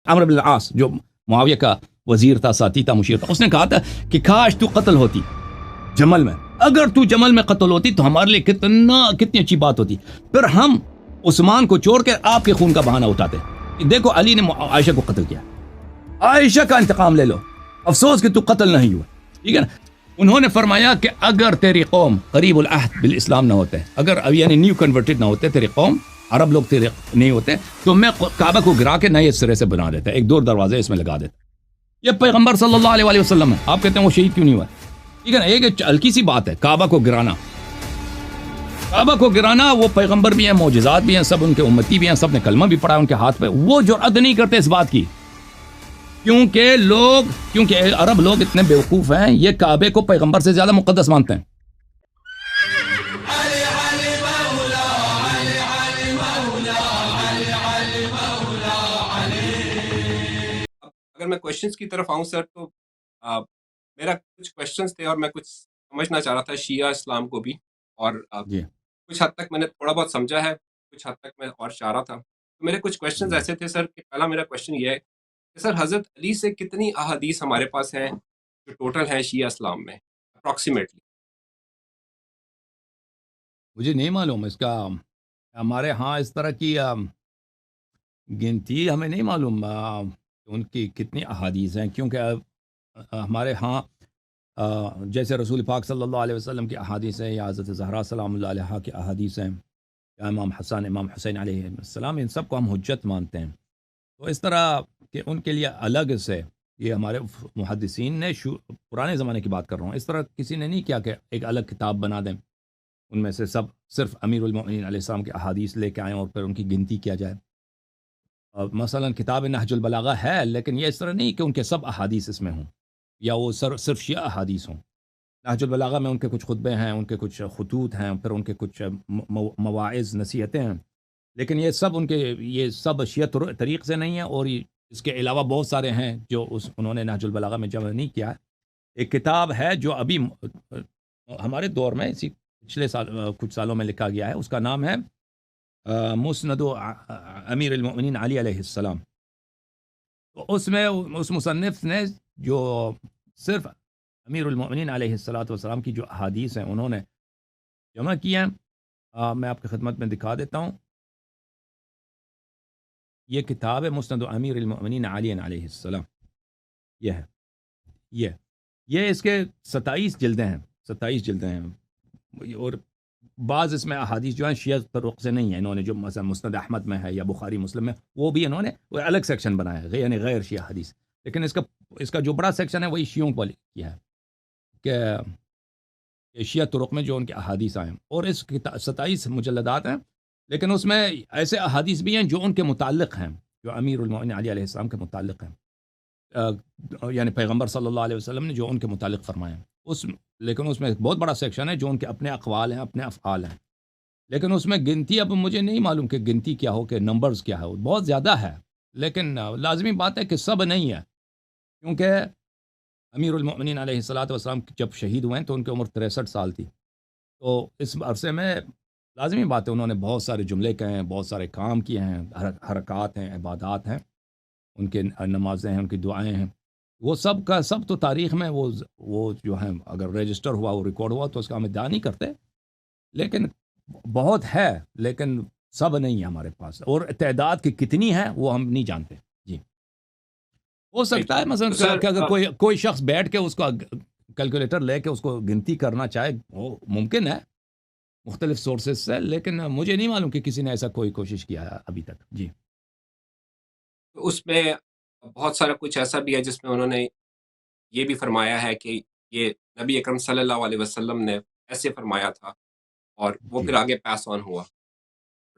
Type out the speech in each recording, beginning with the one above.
عمرو بن العاص جو معاویہ کا وزیر تھا، ساتھی تھا، مشیر تھا، اس نے کہا تھا کہ کاش تو قتل ہوتی جمل میں، اگر تو جمل میں قتل ہوتی تو ہمارے لیے کتنی اچھی بات ہوتی، پھر ہم عثمان کو چھوڑ کے آپ کے خون کا بہانہ اٹھاتے. دیکھو علی نے عائشہ کو قتل کیا، عائشہ کا انتقام لے لو، افسوس کہ تو قتل نہیں ہوا. ٹھیک ہے نا. انہوں نے فرمایا کہ اگر تیری قوم قریب العہد بالاسلام نہ ہوتے، اگر یعنی نیو کنورٹڈ نہ ہوتے، تیری قوم عرب لوگ تیرے نہیں ہوتے، تو میں کعبہ کو گرا کے نئے سرے سے بنا دیتا، ایک دور دروازے اس میں لگا دیتا. یہ پیغمبر صلی اللہ علیہ وآلہ وسلم ہے، آپ کہتے ہیں وہ شہید کیوں نہیں ہوا؟ ٹھیک ہے نا. ایک ہلکی سی بات ہے کعبہ کو گرانا، کعبہ کو گرانا. وہ پیغمبر بھی ہیں، معجزات بھی ہیں، سب ان کے امتی بھی ہیں، سب نے کلمہ بھی پڑھا ان کے ہاتھ پہ. وہ جرأت نہیں کرتے اس بات کی، کیونکہ عرب لوگ اتنے بیوقوف ہیں، یہ کعبے کو پیغمبر سے زیادہ مقدس مانتے ہیں. اگر میں کوشچنس کی طرف آؤں سر، تو میرا کچھ کوشچنس تھے اور میں کچھ سمجھنا چاہ رہا تھا شیعہ اسلام کو بھی، اور کچھ حد تک میں نے تھوڑا بہت سمجھا ہے، کچھ حد تک میں اور چاہ رہا تھا. تو میرے کچھ کوشچنز ایسے تھے سر کہ پہلا میرا کوشچن یہ ہے کہ سر حضرت علی سے کتنی احادیث ہمارے پاس ہیں جو ٹوٹل ہیں شیعہ اسلام میں اپروکسیمیٹلی؟ مجھے نہیں معلوم اس کا، ہمارے ہاں اس طرح کی گنتی ہمیں نہیں معلوم ان کی کتنی احادیث ہیں، کیونکہ ہمارے ہاں جیسے رسول پاک صلی اللہ علیہ وسلم کی احادیث ہیں، یا حضرت زہرا سلام اللہ علیہا کی احادیث ہیں، یا امام حسن امام حسین علیہ السلام، ان سب کو ہم حجت مانتے ہیں. تو اس طرح کہ ان کے لیے الگ سے یہ ہمارے محدثین نے پرانے زمانے کی بات کر رہا ہوں، اس طرح کسی نے نہیں کیا کہ ایک الگ کتاب بنا دیں، ان میں سے سب صرف امیر المؤمنین علیہ السلام کی احادیث لے کے آئیں اور پھر ان کی گنتی کیا جائے. مثلا کتاب نہج البلاغہ ہے، لیکن یہ اس طرح نہیں کہ ان کے سب احادیث اس میں ہوں، یا وہ صرف شیعہ احادیث ہوں. نہج البلاغہ میں ان کے کچھ خطبے ہیں، ان کے کچھ خطوط ہیں، پھر ان کے کچھ مواعظ نصیحتیں ہیں، لیکن یہ سب شیعہ طریق سے نہیں ہے. اور اس کے علاوہ بہت سارے ہیں جو انہوں نے نہج البلاغہ میں جمع نہیں کیا. ایک کتاب ہے جو ابھی ہمارے دور میں اسی پچھلے کچھ سالوں میں لکھا گیا ہے، اس کا نام ہے مسند امیر المؤمنین علی علیہ السلام. تو اس میں اس مصنف نے جو صرف امیر المؤمنین علیہ السلام کی جو احادیث ہیں انہوں نے جمع کی ہیں. میں آپ کی خدمت میں دکھا دیتا ہوں. یہ کتاب ہے مسند امیر المؤمنین علی علیہ السلام. یہ ہے یہ اس کے 27 جلدیں ہیں، 27 جلدیں ہیں. اور بعض اس میں احادیث جو ہیں شیعہ طرق سے نہیں ہیں، انہوں نے جو مثلا مسند احمد میں ہے یا بخاری مسلم میں، وہ بھی انہوں نے وہ الگ سیکشن بنایا ہے، یعنی غیر شیعہ حدیث. لیکن اس کا جو بڑا سیکشن ہے وہی شیعوں پر کیا ہے کہ شیعہ طرق میں جو ان کے احادیث آئے ہیں. اور اس کی 27 مجلدات ہیں، لیکن اس میں ایسے احادیث بھی ہیں جو ان کے متعلق ہیں، جو امیر المؤمنین علی علیہ السلام کے متعلق ہیں، یعنی پیغمبر صلی اللہ علیہ وسلم نے جو ان کے متعلق فرمائے ہیں. لیکن اس میں ایک بہت بڑا سیکشن ہے جو ان کے اپنے اقوال ہیں، اپنے افعال ہیں. لیکن اس میں گنتی اب مجھے نہیں معلوم کہ گنتی کیا ہو، کہ نمبرز کیا ہے، بہت زیادہ ہے. لیکن لازمی بات ہے کہ سب نہیں ہے، کیونکہ امیر المؤمنین علیہ السلام جب شہید ہوئے ہیں تو ان کی عمر 63 سال تھی. تو اس عرصے میں لازمی بات ہے انہوں نے بہت سارے جملے کہے ہیں، بہت سارے کام کیے ہیں، حرکات ہیں، عبادات ہیں، ان کے نمازیں ہیں، ان کی دعائیں ہیں. وہ سب کا سب تو تاریخ میں وہ جو ہیں اگر رجسٹر ہوا، وہ ریکارڈ ہوا تو اس کا ہم ادعا نہیں کرتے. لیکن بہت ہے، لیکن سب نہیں ہے ہمارے پاس، اور تعداد کی کتنی ہے وہ ہم نہیں جانتے. جی ہو سکتا ہے مثلا کہ اگر کوئی شخص بیٹھ کے اس کو کیلکولیٹر لے کے اس کو گنتی کرنا چاہے، وہ ممکن ہے مختلف سورسز سے، لیکن مجھے نہیں معلوم کہ کسی نے ایسا کوئی کوشش کیا ہے ابھی تک. جی اس میں بہت سارا کچھ ایسا بھی ہے جس میں انہوں نے یہ بھی فرمایا ہے کہ یہ نبی اکرم صلی اللہ علیہ وسلم نے ایسے فرمایا تھا اور وہ پھر آگے پاس آن ہوا.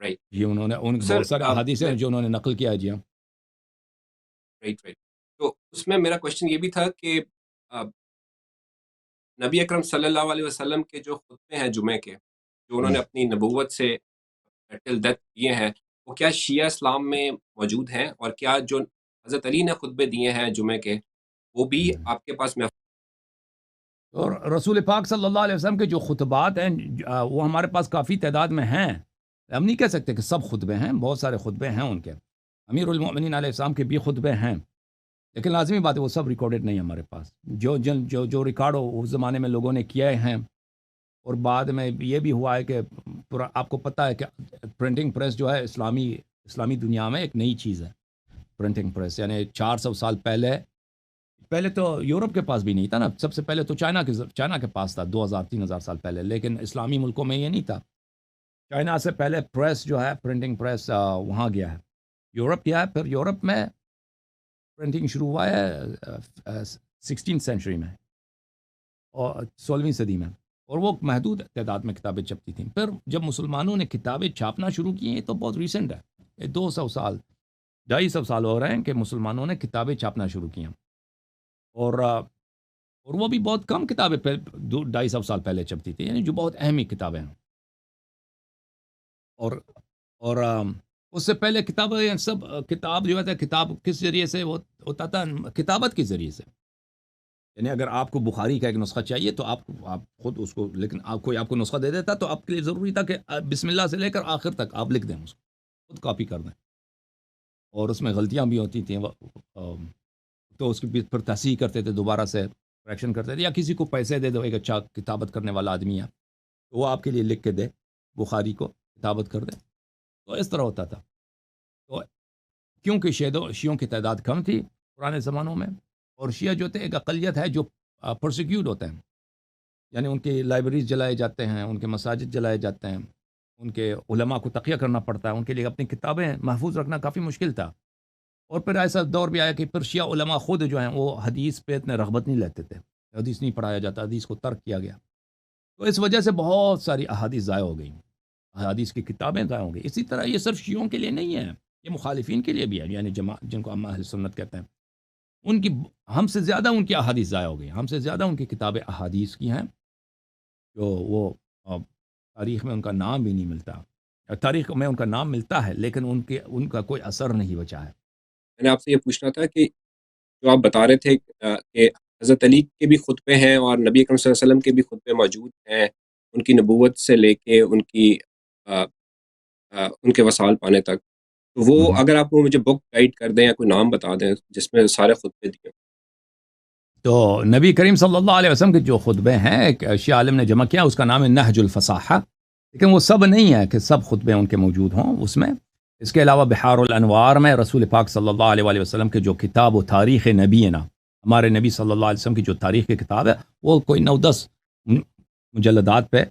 رائٹ جی انہوں نے بہت سارے احادیث ہیں جو انہوں نے نقل کیا. جی رائٹ. تو اس میں میرا کوشچن یہ بھی تھا کہ نبی اکرم صلی اللہ علیہ وسلم کے جو خطبے ہیں جمعے کے، جو انہوں نے اپنی نبوت سے ٹل ڈیتھ دیے ہیں، وہ کیا شیعہ اسلام میں موجود ہیں؟ اور کیا جو حضرت علی نے خطبے دیے ہیں جمعے کے وہ بھی آپ کے پاس محفوظ؟ اور رسول پاک صلی اللہ علیہ وسلم کے جو خطبات ہیں وہ ہمارے پاس کافی تعداد میں ہیں. ہم نہیں کہہ سکتے کہ سب خطبے ہیں، بہت سارے خطبے ہیں ان کے. امیر المؤمنین علیہ السلام کے بھی خطبے ہیں، لیکن لازمی بات ہے وہ سب ریکارڈڈ نہیں ہے ہمارے پاس۔ جو ریکارڈ اس زمانے میں لوگوں نے کیے ہیں، اور بعد میں یہ بھی ہوا ہے کہ آپ کو پتہ ہے کہ پرنٹنگ پریس جو ہے اسلامی دنیا میں ایک نئی چیز ہے۔ پرنٹنگ پریس یعنی 400 سال پہلے تو یورپ کے پاس بھی نہیں تھا نا، سب سے پہلے تو چائنا کے پاس تھا 2000-3000 سال پہلے، لیکن اسلامی ملکوں میں یہ نہیں تھا۔ چائنا سے پہلے پریس جو ہے پرنٹنگ پریس وہاں گیا ہے، یورپ گیا ہے، پھر یورپ میں پرنٹنگ شروع ہوا ہے 16 سینچری میں اور 16ویں صدی میں، اور وہ محدود تعداد میں کتابیں چھپتی تھیں۔ پھر جب مسلمانوں نے کتابیں چھاپنا شروع کی، یہ تو بہت ریسنٹ ہے، یہ 200 سال 250 سال ہو رہے ہیں کہ مسلمانوں نے کتابیں چھاپنا شروع کی ہیں، اور وہ بھی بہت کم کتابیں 250 سال پہلے چھپتی تھی، یعنی جو بہت اہمی کتابیں ہیں۔ اور اس سے پہلے کتابیں سب کتاب جو ہے کتاب کس ذریعے سے ہوتا تھا؟ کتابت کے ذریعے سے، یعنی اگر آپ کو بخاری کا ایک نسخہ چاہیے تو آپ خود اس کو، لیکن کوئی آپ کو نسخہ دے دیتا تو آپ کے لیے ضروری تھا کہ بسم اللہ سے لے کر آخر تک آپ لکھ دیں، اس کو خود کاپی کر دیں، اور اس میں غلطیاں بھی ہوتی تھیں تو اس کی پھر تصحیح کرتے تھے، دوبارہ سے کریکشن کرتے تھے، یا کسی کو پیسے دے دو، ایک اچھا کتابت کرنے والا آدمی ہے تو وہ آپ کے لیے لکھ کے دے، بخاری کو کتابت کر دے، تو اس طرح ہوتا تھا۔ تو کیونکہ شیعوں کی تعداد کم تھی پرانے زمانوں میں، اور شیعہ جو تھے ایک اقلیت ہے جو پرسیکیوٹ ہوتے ہیں، یعنی ان کی لائبریریز جلائے جاتے ہیں، ان کے مساجد جلائے جاتے ہیں، ان کے علماء کو تقیہ کرنا پڑتا ہے، ان کے لیے اپنی کتابیں محفوظ رکھنا کافی مشکل تھا۔ اور پھر ایسا دور بھی آیا کہ پھر شیعہ علماء خود جو ہیں وہ حدیث پہ اتنے رغبت نہیں لیتے تھے، حدیث نہیں پڑھایا جاتا، حدیث کو ترک کیا گیا، تو اس وجہ سے بہت ساری احادیث ضائع ہو گئیں، احادیث کی کتابیں ضائع ہو گئی۔ اسی طرح یہ صرف شیعوں کے لیے نہیں ہے، یہ مخالفین کے لیے بھی ہے، یعنی جن کو ہم اہل سنت کہتے ہیں، ہم سے زیادہ ان کی احادیث ضائع ہو گئی، ہم سے زیادہ ان کی کتابیں احادیث کی ہیں، جو وہ تاریخ میں ان کا نام بھی نہیں ملتا، تاریخ میں ان کا نام ملتا ہے لیکن ان کا کوئی اثر نہیں بچا ہے۔ میں نے آپ سے یہ پوچھنا تھا کہ جو آپ بتا رہے تھے کہ حضرت علی کے بھی خطبے ہیں اور نبی اکرم صلی اللہ علیہ وسلم کے بھی خطبے موجود ہیں، ان کی نبوت سے لے کے ان کے وصال پانے تک، تو وہ اگر آپ مجھے بک گائیڈ کر دیں یا کوئی نام بتا دیں جس میں سارے خطبے دیے۔ تو نبی کریم صلی اللہ علیہ وسلم کے جو خطبے ہیں ایک شیعہ عالم نے جمع کیا، اس کا نام ہے نہج الفصاحہ، لیکن وہ سب نہیں ہے کہ سب خطبے ان کے موجود ہوں اس میں۔ اس کے علاوہ بحار الانوار میں رسول پاک صلی اللہ علیہ وسلم کے جو کتاب و تاریخ نبینا، ہمارے نبی صلی اللہ علیہ وسلم کی جو تاریخ کی کتاب ہے، وہ کوئی 9-10 مجلدات پہ،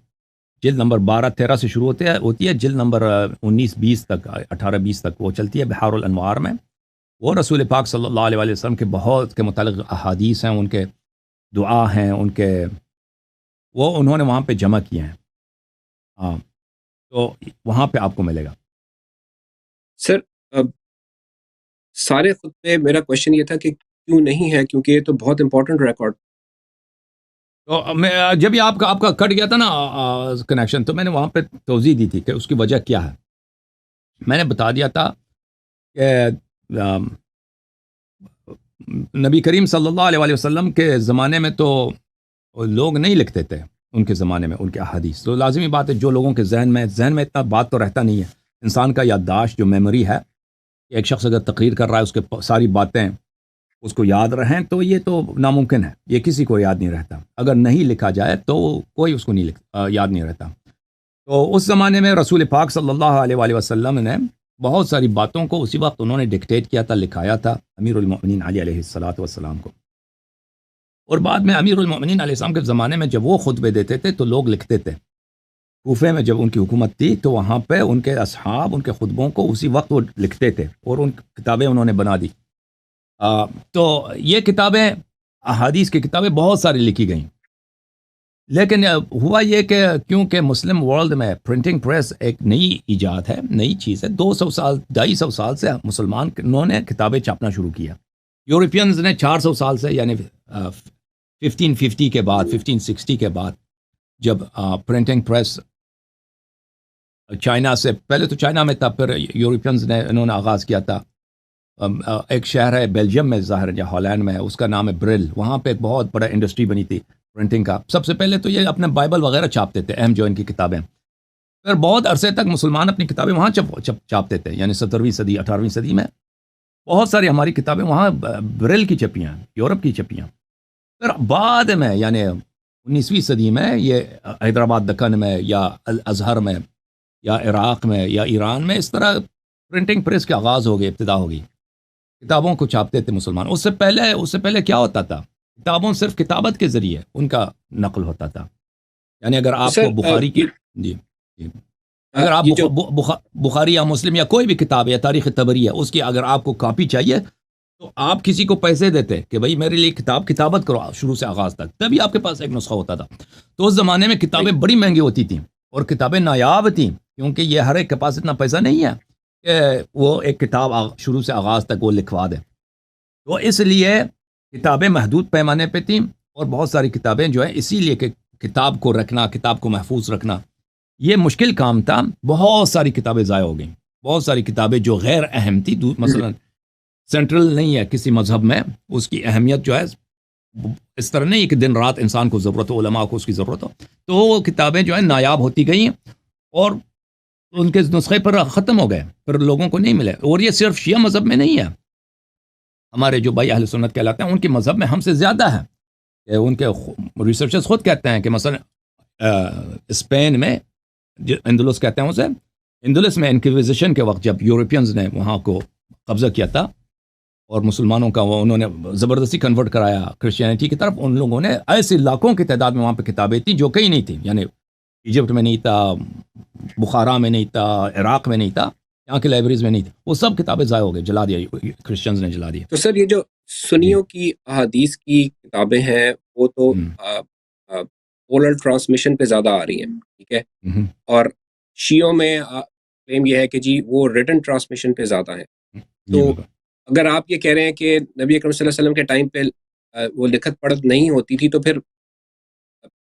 جلد نمبر 12-13 سے شروع ہوتی ہے، جلد نمبر 19-20 تک، 18-20 تک وہ چلتی ہے بحار الانوار میں۔ وہ رسول پاک صلی اللہ علیہ وسلم کے بہت کے متعلق احادیث ہیں، ان کے دعا ہیں، وہ انہوں نے وہاں پہ جمع کیے ہیں، ہاں، تو وہاں پہ آپ کو ملے گا۔ سر سارے خطبے، میرا کوشچن یہ تھا کہ کیوں نہیں ہے، کیونکہ یہ تو بہت امپورٹنٹ ریکارڈ۔ تو میں جب یہ آپ کا کٹ گیا تھا نا کنیکشن، تو میں نے وہاں پہ توضیح دی تھی کہ اس کی وجہ کیا ہے۔ میں نے بتا دیا تھا کہ نبی کریم صلی اللہ علیہ وسلم کے زمانے میں تو لوگ نہیں لکھتے تھے، ان کے زمانے میں ان کے احادیث، تو لازمی بات ہے جو لوگوں کے ذہن میں اتنا بات تو رہتا نہیں ہے۔ انسان کا یادداشت جو میموری ہے، ایک شخص اگر تقریر کر رہا ہے، اس کے ساری باتیں اس کو یاد رہیں تو یہ تو ناممکن ہے، یہ کسی کو یاد نہیں رہتا۔ اگر نہیں لکھا جائے تو کوئی اس کو یاد نہیں رہتا۔ تو اس زمانے میں رسول پاک صلی اللہ علیہ وسلم نے بہت ساری باتوں کو اسی وقت انہوں نے ڈکٹیٹ کیا تھا، لکھایا تھا امیر المؤمنین علی علیہ السلام کو، اور بعد میں امیر المؤمنین علیہ السلام کے زمانے میں جب وہ خطبے دیتے تھے تو لوگ لکھتے تھے۔ کوفے میں جب ان کی حکومت تھی تو وہاں پہ ان کے اصحاب ان کے خطبوں کو اسی وقت وہ لکھتے تھے، اور ان کتابیں انہوں نے بنا دی۔ تو یہ کتابیں، احادیث کی کتابیں بہت ساری لکھی گئیں، لیکن ہوا یہ کہ کیونکہ مسلم ورلڈ میں پرنٹنگ پریس ایک نئی ایجاد ہے، نئی چیز ہے، 200 سال سے مسلمانوں نے کتابیں چھاپنا شروع کیا۔ یورپینز نے 400 سال سے، یعنی 1550 کے بعد، 1560 کے بعد جب پرنٹنگ پریس چائنا سے، پہلے تو چائنا میں تھا، پھر یورپینز نے انہوں نے آغاز کیا تھا۔ ایک شہر ہے بیلجیم میں، ظاہر ہے ہالینڈ میں، اس کا نام ہے بریل، وہاں پہ ایک بہت بڑا انڈسٹری بنی تھی پرنٹنگ کا۔ سب سے پہلے تو یہ اپنے بائبل وغیرہ چھاپتے تھے، اہم جو ان کی کتابیں، پھر بہت عرصے تک مسلمان اپنی کتابیں وہاں چھاپتے تھے، یعنی 17ویں صدی 18ویں صدی میں بہت ساری ہماری کتابیں وہاں بریل کی چھپی ہیں، یورپ کی چھپی ہیں. پھر بعد میں یعنی 19ویں صدی میں یہ حیدرآباد دکن میں یا الازہر میں یا عراق میں یا ایران میں اس طرح پرنٹنگ پریس کے آغاز ہو گئے، ابتدا ہو گئی. کتابوں کو چھاپتے تھے مسلمان. اس سے پہلے کیا ہوتا تھا؟ کتابوں صرف کتابت کے ذریعے ان کا نقل ہوتا تھا. یعنی اگر آپ کو بخاری کی جی اگر آپ بخاری یا مسلم یا کوئی بھی کتاب ہے یا تاریخ طبری ہے، اس کی اگر آپ کو کاپی چاہیے تو آپ کسی کو پیسے دیتے کہ بھائی میرے لیے کتابت کرو شروع سے آغاز تک، تبھی آپ کے پاس ایک نسخہ ہوتا تھا. تو اس زمانے میں کتابیں بڑی مہنگی ہوتی تھیں اور کتابیں نایاب تھیں، کیونکہ یہ ہر ایک کے پاس اتنا پیسہ نہیں ہے کہ وہ ایک کتاب شروع سے آغاز تک وہ لکھوا دے. تو اس لیے کتابیں محدود پیمانے پہ تھیں، اور بہت ساری کتابیں جو ہیں اسی لیے کہ کتاب کو رکھنا، کتاب کو محفوظ رکھنا یہ مشکل کام تھا. بہت ساری کتابیں ضائع ہو گئیں، بہت ساری کتابیں جو غیر اہم تھی، مثلا سینٹرل نہیں ہے کسی مذہب میں، اس کی اہمیت جو ہے اس طرح نہیں کہ دن رات انسان کو ضرورت ہو، علماء کو اس کی ضرورت ہو، تو وہ کتابیں جو ہیں نایاب ہوتی گئیں اور ان کے نسخے پر ختم ہو گئے، پھر لوگوں کو نہیں ملے. اور یہ صرف شیعہ مذہب میں نہیں ہے، ہمارے جو بھائی اہل سنت کہلاتے ہیں ان کے مذہب میں ہم سے زیادہ ہے. ان کے ریسرچرز خود کہتے ہیں کہ مثلا اسپین میں اندلس کہتے ہیں اسے، اندلس میں انکویزیشن کے وقت جب یورپینز نے وہاں کو قبضہ کیا تھا اور مسلمانوں کا انہوں نے زبردستی کنورٹ کرایا کرسچینٹی کی طرف، ان لوگوں نے ایسی لاکھوں کی تعداد میں وہاں پہ کتابیں تھیں جو کہیں نہیں تھیں. یعنی ایجپٹ میں نہیں تھا، بخارا میں نہیں تھا، عراق میں نہیں تھا، یہاں کی لائبریریز میں نہیں تھی. وہ سب کتابیں ضائع ہو گئی، جلا دیا، کرسچنز نے جلا دیا. تو سر یہ جو سنیوں کی احادیث کی کتابیں ہیں وہ تو اورل ٹرانسمیشن پہ زیادہ آ رہی ہیں، ٹھیک ہے، اور شیعوں میں کلیم یہ ہے کہ جی وہ ریٹن ٹرانسمیشن پہ زیادہ ہے. تو اگر آپ یہ کہہ رہے ہیں کہ نبی اکرم صلی اللہ علیہ وسلم کے ٹائم پہ وہ لکھت پڑھت نہیں ہوتی تھی، تو پھر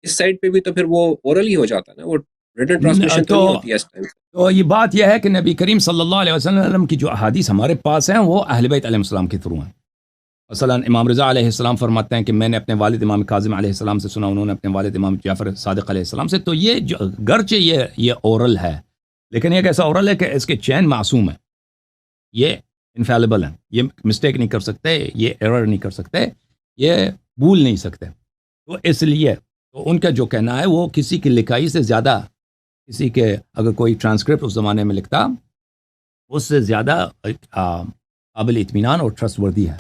اس سائڈ پہ بھی تو پھر وہ اورل ہی ہو جاتا ہے نا، وہ ریٹن ٹرانسمیشن تو نہیں ہوتی ہے اس ٹائم. تو یہ بات یہ ہے کہ نبی کریم صلی اللہ علیہ وسلم کی جو احادیث ہمارے پاس ہیں وہ اہل بیت علیہ السلام کے تھرو ہیں. مثلا امام رضا علیہ السلام فرماتے ہیں کہ میں نے اپنے والد امام کاظم علیہ السلام سے سنا، انہوں نے اپنے والد امام جعفر صادق علیہ السلام سے. تو یہ گرچہ یہ اورل ہے، لیکن ایک ایسا اورل ہے کہ اس کے چین معصوم ہے، یہ انفیلیبل ہیں، یہ مسٹیک نہیں کر سکتے، یہ ایرر نہیں کر سکتے، یہ بھول نہیں سکتے. تو اس لیے تو ان کا جو کہنا ہے وہ کسی کی لکھائی سے زیادہ، کسی کے اگر کوئی ٹرانسکرپٹ اس زمانے میں لکھتا اس سے زیادہ قابل اطمینان اور ٹرسٹ وردی ہے.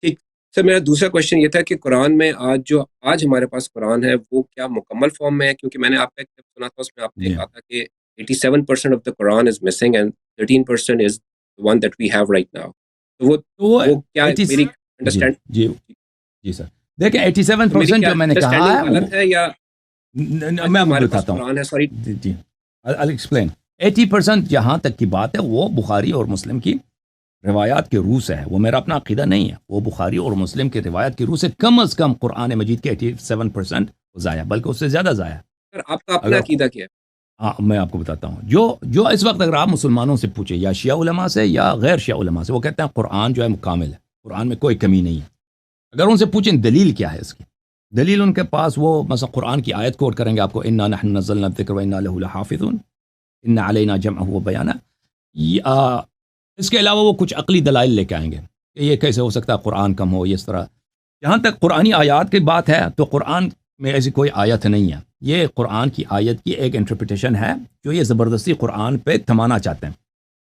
ٹھیک سر، میرا دوسرا کوشچن یہ تھا کہ قرآن میں آج ہمارے پاس قرآن ہے وہ کیا مکمل فارم میں ہے؟ کیونکہ میں نے آپ کا ایک سنا تھا، اس میں آپ نے کہا تھا کہ 87% of the Quran is missing and 13% is the one that we have right now. تو وہ کیا میری انڈرسٹینڈ جی سر دیکھیں 87% جو میں نے کہا ہے غلط ہے یا میں بتاتا ہوں. جی I'll explain. 80% جہاں تک کی بات ہے وہ بخاری اور مسلم کی روایات کے روح سے ہے، وہ میرا اپنا عقیدہ نہیں ہے، وہ بخاری اور مسلم کی روایات کی روح سے کم از کم قرآن مجید کے 87% ضائع، بلکہ اس سے زیادہ ضائع. آپ کا اپنا عقیدہ کیا ہے؟ ہاں میں آپ کو بتاتا ہوں. جو اس وقت اگر آپ مسلمانوں سے پوچھیں یا شیعہ علماء سے یا غیر شیعہ علماء سے، وہ کہتے ہیں قرآن جو ہے مکمل ہے، قرآن میں کوئی کمی نہیں ہے. اگر ان سے پوچھیں دلیل کیا ہے اس کی، دلیل ان کے پاس وہ مثلا قرآن کی آیت کوٹ کریں گے آپ کو، انا نحن نزلنا الذکر وانا له لحافظون ان علینا جمعه وبیانہ. اس کے علاوہ وہ کچھ عقلی دلائل لے کے آئیں گے کہ یہ کیسے ہو سکتا ہے قرآن کم ہو، اس طرح. جہاں تک قرآنی آیات کی بات ہے تو قرآن میں ایسی کوئی آیت نہیں ہے، یہ قرآن کی آیت کی ایک انٹرپریٹیشن ہے جو یہ زبردستی قرآن پہ تھمانا چاہتے ہیں.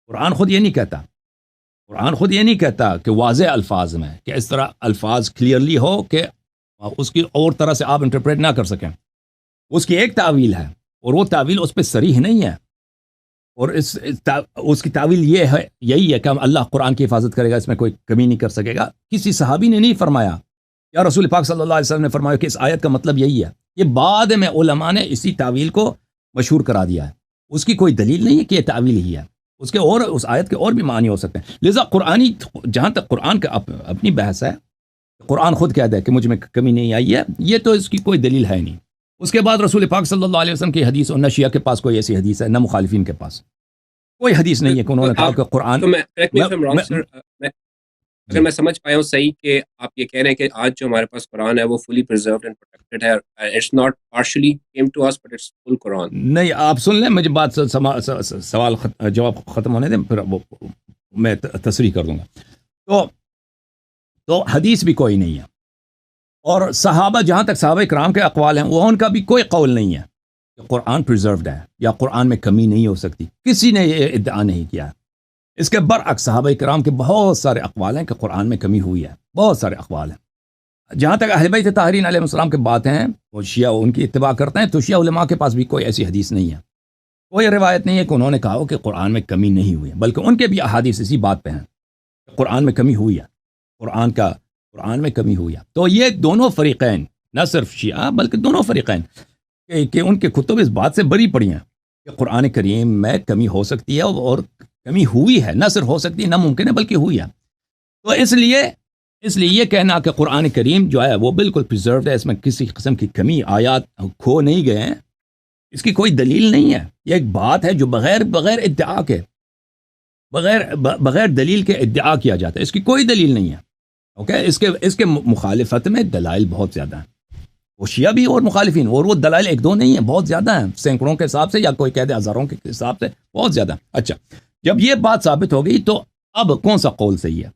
قرآن خود یہ نہیں کہتا کہ واضح الفاظ میں کہ اس طرح الفاظ کلیئرلی ہو کہ اس کی اور طرح سے آپ انٹرپریٹ نہ کر سکیں. اس کی ایک تعویل ہے اور وہ تعویل اس پہ صریح نہیں ہے، اور اس کی تعویل یہی ہے کہ اللہ قرآن کی حفاظت کرے گا، اس میں کوئی کمی نہیں کر سکے گا. کسی صحابی نے نہیں فرمایا یا رسول پاک صلی اللہ علیہ وسلم نے فرمایا کہ اس آیت کا مطلب یہی ہے. یہ بعد میں علماء نے اسی تعویل کو مشہور کرا دیا ہے. اس کی کوئی دلیل نہیں ہے کہ یہ تعویل ہی ہے، اس آیت کے اور بھی معنی ہو سکتے ہیں. لذا قرآنی جہاں تک قرآن کا اپنی بحث ہے، قرآن خود کہہ دے کہ مجھ میں کمی نہیں آئی ہے، یہ تو اس کی کوئی دلیل ہے نہیں. اس کے بعد رسول پاک صلی اللہ علیہ وسلم کی حدیث، اور نہ شیعہ کے پاس کوئی ایسی حدیث ہے، نہ مخالفین کے پاس کوئی حدیث نہیں ہے کہ انہوں نے کہا کہ قرآن. اگر میں سمجھ پایا ہوں صحیح کہ آپ یہ کہہ رہے ہیں کہ آج جو ہمارے پاس قرآن ہے وہ فلی پرزروڈ اینڈ پروٹیکٹڈ ہے، it's not partially came to us but it's full قرآن. نہیں، آپ سن لیں، مجھے بات سوال جواب ختم ہونے دیں، پھر وہ میں تصریح کر دوں گا. تو حدیث بھی کوئی نہیں ہے. اور صحابہ، جہاں تک صحابہ کرام کے اقوال ہیں، وہ ان کا بھی کوئی قول نہیں ہے کہ قرآن پریزروڈ ہے یا قرآن میں کمی نہیں ہو سکتی. کسی نے یہ ادعا نہیں کیا ہے. اس کے برعکس صحابہ کرام کے بہت سارے اقوال ہیں کہ قرآن میں کمی ہوئی ہے، بہت سارے اقوال ہیں. جہاں تک اہل بیت طاہرین علیہ السلام کی بات ہیں، وہ شیعہ ان کی اتباع کرتے ہیں، تو شیعہ علماء کے پاس بھی کوئی ایسی حدیث نہیں ہے، کوئی روایت نہیں ہے کہ انہوں نے کہا ہو کہ قرآن میں کمی نہیں ہوئی ہے، بلکہ ان کے بھی احادیث اسی بات پہ ہیں کہ قرآن میں کمی ہوئی ہے، قرآن میں کمی ہوئی ہے. تو یہ دونوں فریقین، نہ صرف شیعہ بلکہ دونوں فریقین، کہ ان کے کتب اس بات سے بری پڑی ہیں کہ قرآن کریم میں کمی ہو سکتی ہے، اور کمی ہوئی ہے، نہ صرف ہو سکتی ہے، نہ ممکن ہے بلکہ ہوئی ہے. تو اس لیے یہ کہنا کہ قرآن کریم جو ہے وہ بالکل پریزروڈ ہے، اس میں کسی قسم کی کمی، آیات کھو نہیں گئے ہیں، اس کی کوئی دلیل نہیں ہے. یہ ایک بات ہے جو بغیر ادعا کے، بغیر دلیل کے ادعا کیا جاتا ہے. اس کی کوئی دلیل نہیں ہے. اوکے، اس کے مخالفت میں دلائل بہت زیادہ ہیں. وہ شیعہ بھی اور مخالفین، اور وہ دلائل ایک دو نہیں ہیں، بہت زیادہ ہیں، سینکڑوں کے حساب سے، یا کوئی کہہ دے ہزاروں کے حساب سے، بہت زیادہ. اچھا، جب یہ بات ثابت ہو گئی تو اب کون سا قول صحیح ہے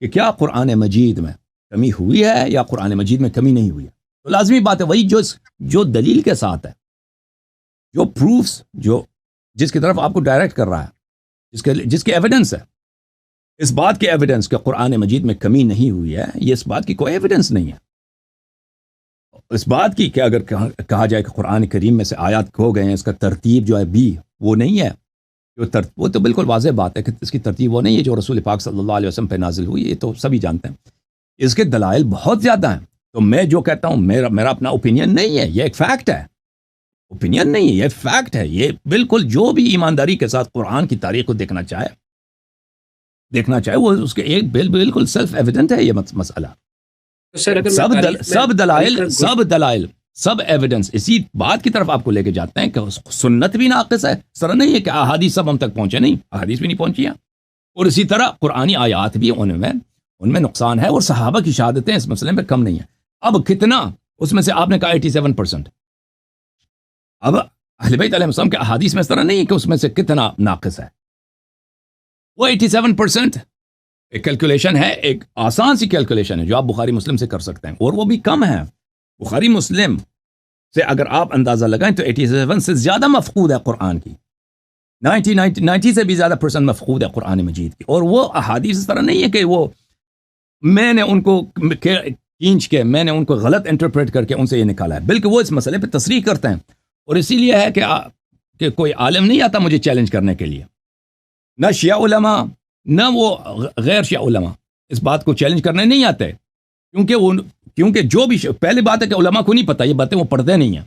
کہ کیا قرآن مجید میں کمی ہوئی ہے یا قرآن مجید میں کمی نہیں ہوئی ہے؟ تو لازمی بات ہے وہی جو دلیل کے ساتھ ہے، جو پروفس، جس کی طرف آپ کو ڈائریکٹ کر رہا ہے، جس کے ایویڈنس ہے. اس بات کی ایویڈنس کہ قرآن مجید میں کمی نہیں ہوئی ہے، یہ اس بات کی کوئی ایویڈنس نہیں ہے. اس بات کی کہ اگر کہا جائے کہ قرآن کریم میں سے آیات کھو گئے ہیں، اس کا ترتیب جو ہے وہ نہیں ہے، وہ تو بالکل واضح بات ہے کہ اس کی ترتیب وہ نہیں ہے جو رسول پاک صلی اللہ علیہ وسلم پہ نازل ہوئی. یہ تو سبھی جانتے ہیں. اس کے دلائل بہت زیادہ ہیں. تو میں جو کہتا ہوں، میرا اپنا اوپینین نہیں ہے، یہ ایک فیکٹ ہے. اوپینین نہیں ہے، یہ فیکٹ ہے. یہ بالکل جو بھی ایمانداری کے ساتھ قرآن کی تاریخ کو دیکھنا چاہے وہ اس کے ایک بالکل سیلف ایویڈنٹ ہے یہ مسئلہ. سب دلائل سب ایویڈنس اسی بات کی طرف آپ کو لے کے جاتے ہیں کہ سنت بھی ناقص ہے. اس طرح نہیں ہے کہ احادیث سب ہم تک پہنچے، نہیں، احادیث بھی نہیں پہنچی ہیں. اور اسی طرح قرآنی آیات بھی ان میں نقصان ہے، اور صحابہ کی شہادتیں اس مسئلے میں کم نہیں ہیں. اب کتنا اس میں سے آپ نے کہا 87%. اب اہل بیت علیہ السلام کے احادیث میں اس طرح نہیں ہے کہ اس میں سے کتنا ناقص ہے. وہ 87% ایک کیلکولیشن ہے، ایک آسان سی کیلکولیشن ہے جو آپ بخاری مسلم سے کر سکتے ہیں، اور وہ بھی کم ہے. بخاری مسلم سے اگر آپ اندازہ لگائیں تو 87 سے زیادہ مفقود ہے قرآن کی، 90 سے بھی زیادہ % مفقود ہے قرآن مجید کی. اور وہ احادیث اس طرح نہیں ہے کہ وہ میں نے ان کو کھینچ کے، میں نے ان کو غلط انٹرپریٹ کر کے ان سے یہ نکالا ہے، بلکہ وہ اس مسئلے پہ تصریح کرتے ہیں. اور اسی لیے ہے کہ کوئی عالم نہیں آتا مجھے چیلنج کرنے کے لیے، نہ شیعہ علماء نہ وہ غیر شیعہ علماء اس بات کو چیلنج کرنے نہیں آتے، کیونکہ جو بھی پہلی بات ہے کہ علماء کو نہیں پتہ، یہ باتیں وہ پڑھتے نہیں ہیں،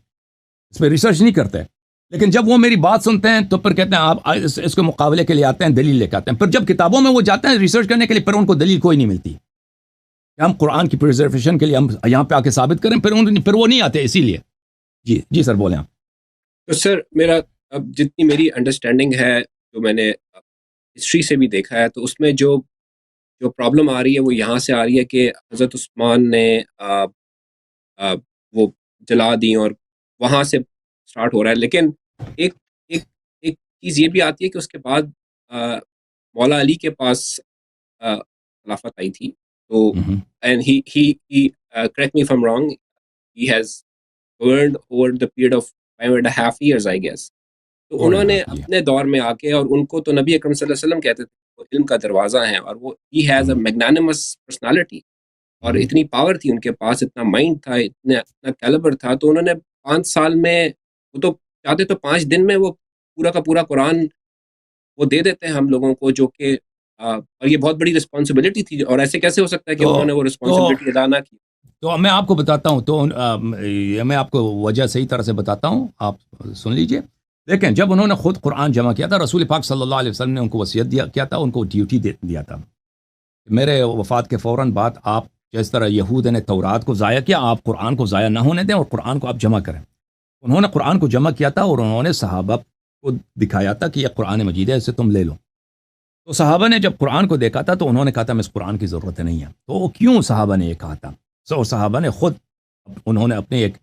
اس پہ ریسرچ نہیں کرتے. لیکن جب وہ میری بات سنتے ہیں تو پھر کہتے ہیں آپ اس کے مقابلے کے لیے آتے ہیں، دلیل لے کے آتے ہیں. پھر جب کتابوں میں وہ جاتے ہیں ریسرچ کرنے کے لیے، پھر ان کو دلیل کوئی نہیں ملتی کہ ہم قرآن کی پریزرویشن کے لیے ہم یہاں پہ آ کے ثابت کریں، پھر وہ نہیں آتے. اسی لیے جی سر بولیں آپ. تو سر میرا اب جتنی میری انڈرسٹینڈنگ ہے، جو میں نے ہسٹری سے بھی دیکھا ہے، تو اس میں جو پرابلم آ رہی ہے وہ یہاں سے آ رہی ہے کہ حضرت عثمان نے وہ جلا دی، اور وہاں سے سٹارٹ ہو رہا ہے. لیکن ایک چیز یہ بھی آتی ہے کہ اس کے بعد مولا علی کے پاس خلافت آئی تھی. تو and he correct me if I am wrong, he has governed over the period of 5.5 years I guess. تو انہوں نے اپنے دور میں آ کے، اور ان کو تو نبی اکرم صلی اللہ علیہ وسلم کہتے تھے وہ علم کا دروازہ ہیں، اور وہ he has a magnanimous personality، اور اتنی پاور تھی ان کے پاس، اتنا مائنڈ تھا، اتنا کیلیبر تھا. تو انہوں نے 5 سال میں، وہ تو چاہتے تو 5 دن میں وہ پورا کا پورا قرآن وہ دے دیتے ہیں ہم لوگوں کو، جو کہ اور یہ بہت بڑی رسپانسبلٹی تھی. اور ایسے کیسے ہو سکتا ہے کہ انہوں نے وہ رسپانسبلٹی ادا نہ کی؟ تو میں آپ کو بتاتا ہوں، تو میں آپ کو وجہ صحیح طرح سے بتاتا ہوں، آپ سن لیجئے. لیکن جب انہوں نے خود قرآن جمع کیا تھا، رسول پاک صلی اللہ علیہ وسلم نے ان کو وصیت کیا تھا، ان کو ڈیوٹی دیا تھا. میرے وفات کے فوراً بعد آپ جس طرح یہود نے تورات کو ضائع کیا، آپ قرآن کو ضائع نہ ہونے دیں اور قرآن کو آپ جمع کریں. انہوں نے قرآن کو جمع کیا تھا، اور انہوں نے صحابہ کو دکھایا تھا کہ یہ قرآن مجید ہے، اسے تم لے لو. تو صحابہ نے جب قرآن کو دیکھا تھا تو انہوں نے کہا تھا میں اس قرآن کی ضرورت نہیں ہے. تو کیوں صحابہ نے یہ کہا تھا؟ صحابہ نے خود، انہوں نے اپنے ایک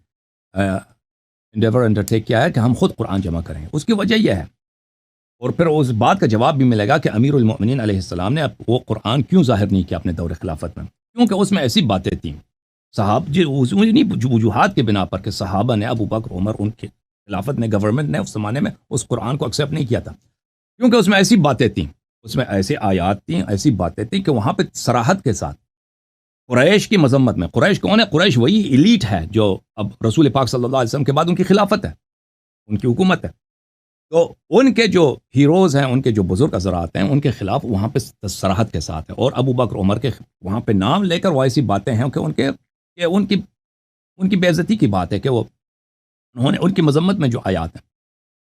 انڈیور انڈرٹیک کیا ہے کہ ہم خود قرآن جمع کریں. اس کی وجہ یہ ہے اور پھر اس بات کا جواب بھی ملے گا کہ امیر المؤمنین علیہ السلام نے وہ قرآن کیوں ظاہر نہیں کیا اپنے دور خلافت میں، کیونکہ اس میں ایسی باتیں تھیں وجوہات کے بنا پر کہ صحابہ نے، ابو بکر، عمر، ان کے خلافت نے، گورنمنٹ نے اس زمانے میں اس قرآن کو ایکسیپٹ نہیں کیا تھا، کیونکہ اس میں ایسی باتیں تھیں، اس میں ایسی آیات تھیں، ایسی باتیں تھیں کہ وہاں پہ صراحت کے ساتھ قریش کی مذمت میں. قریش کون ہے؟ قریش وہی ایلیٹ ہے جو اب رسول پاک صلی اللہ علیہ وسلم کے بعد ان کی خلافت ہے، ان کی حکومت ہے. تو ان کے جو ہیروز ہیں، ان کے جو بزرگ حضرات ہیں، ان کے خلاف وہاں پہ صراحت کے ساتھ ہے. اور ابو بکر، عمر کے وہاں پہ نام لے کر وہ ایسی باتیں ہیں کہ ان کی بے عزتی کی بات ہے کہ وہ انہوں نے ان کی مذمت میں جو آیات ہیں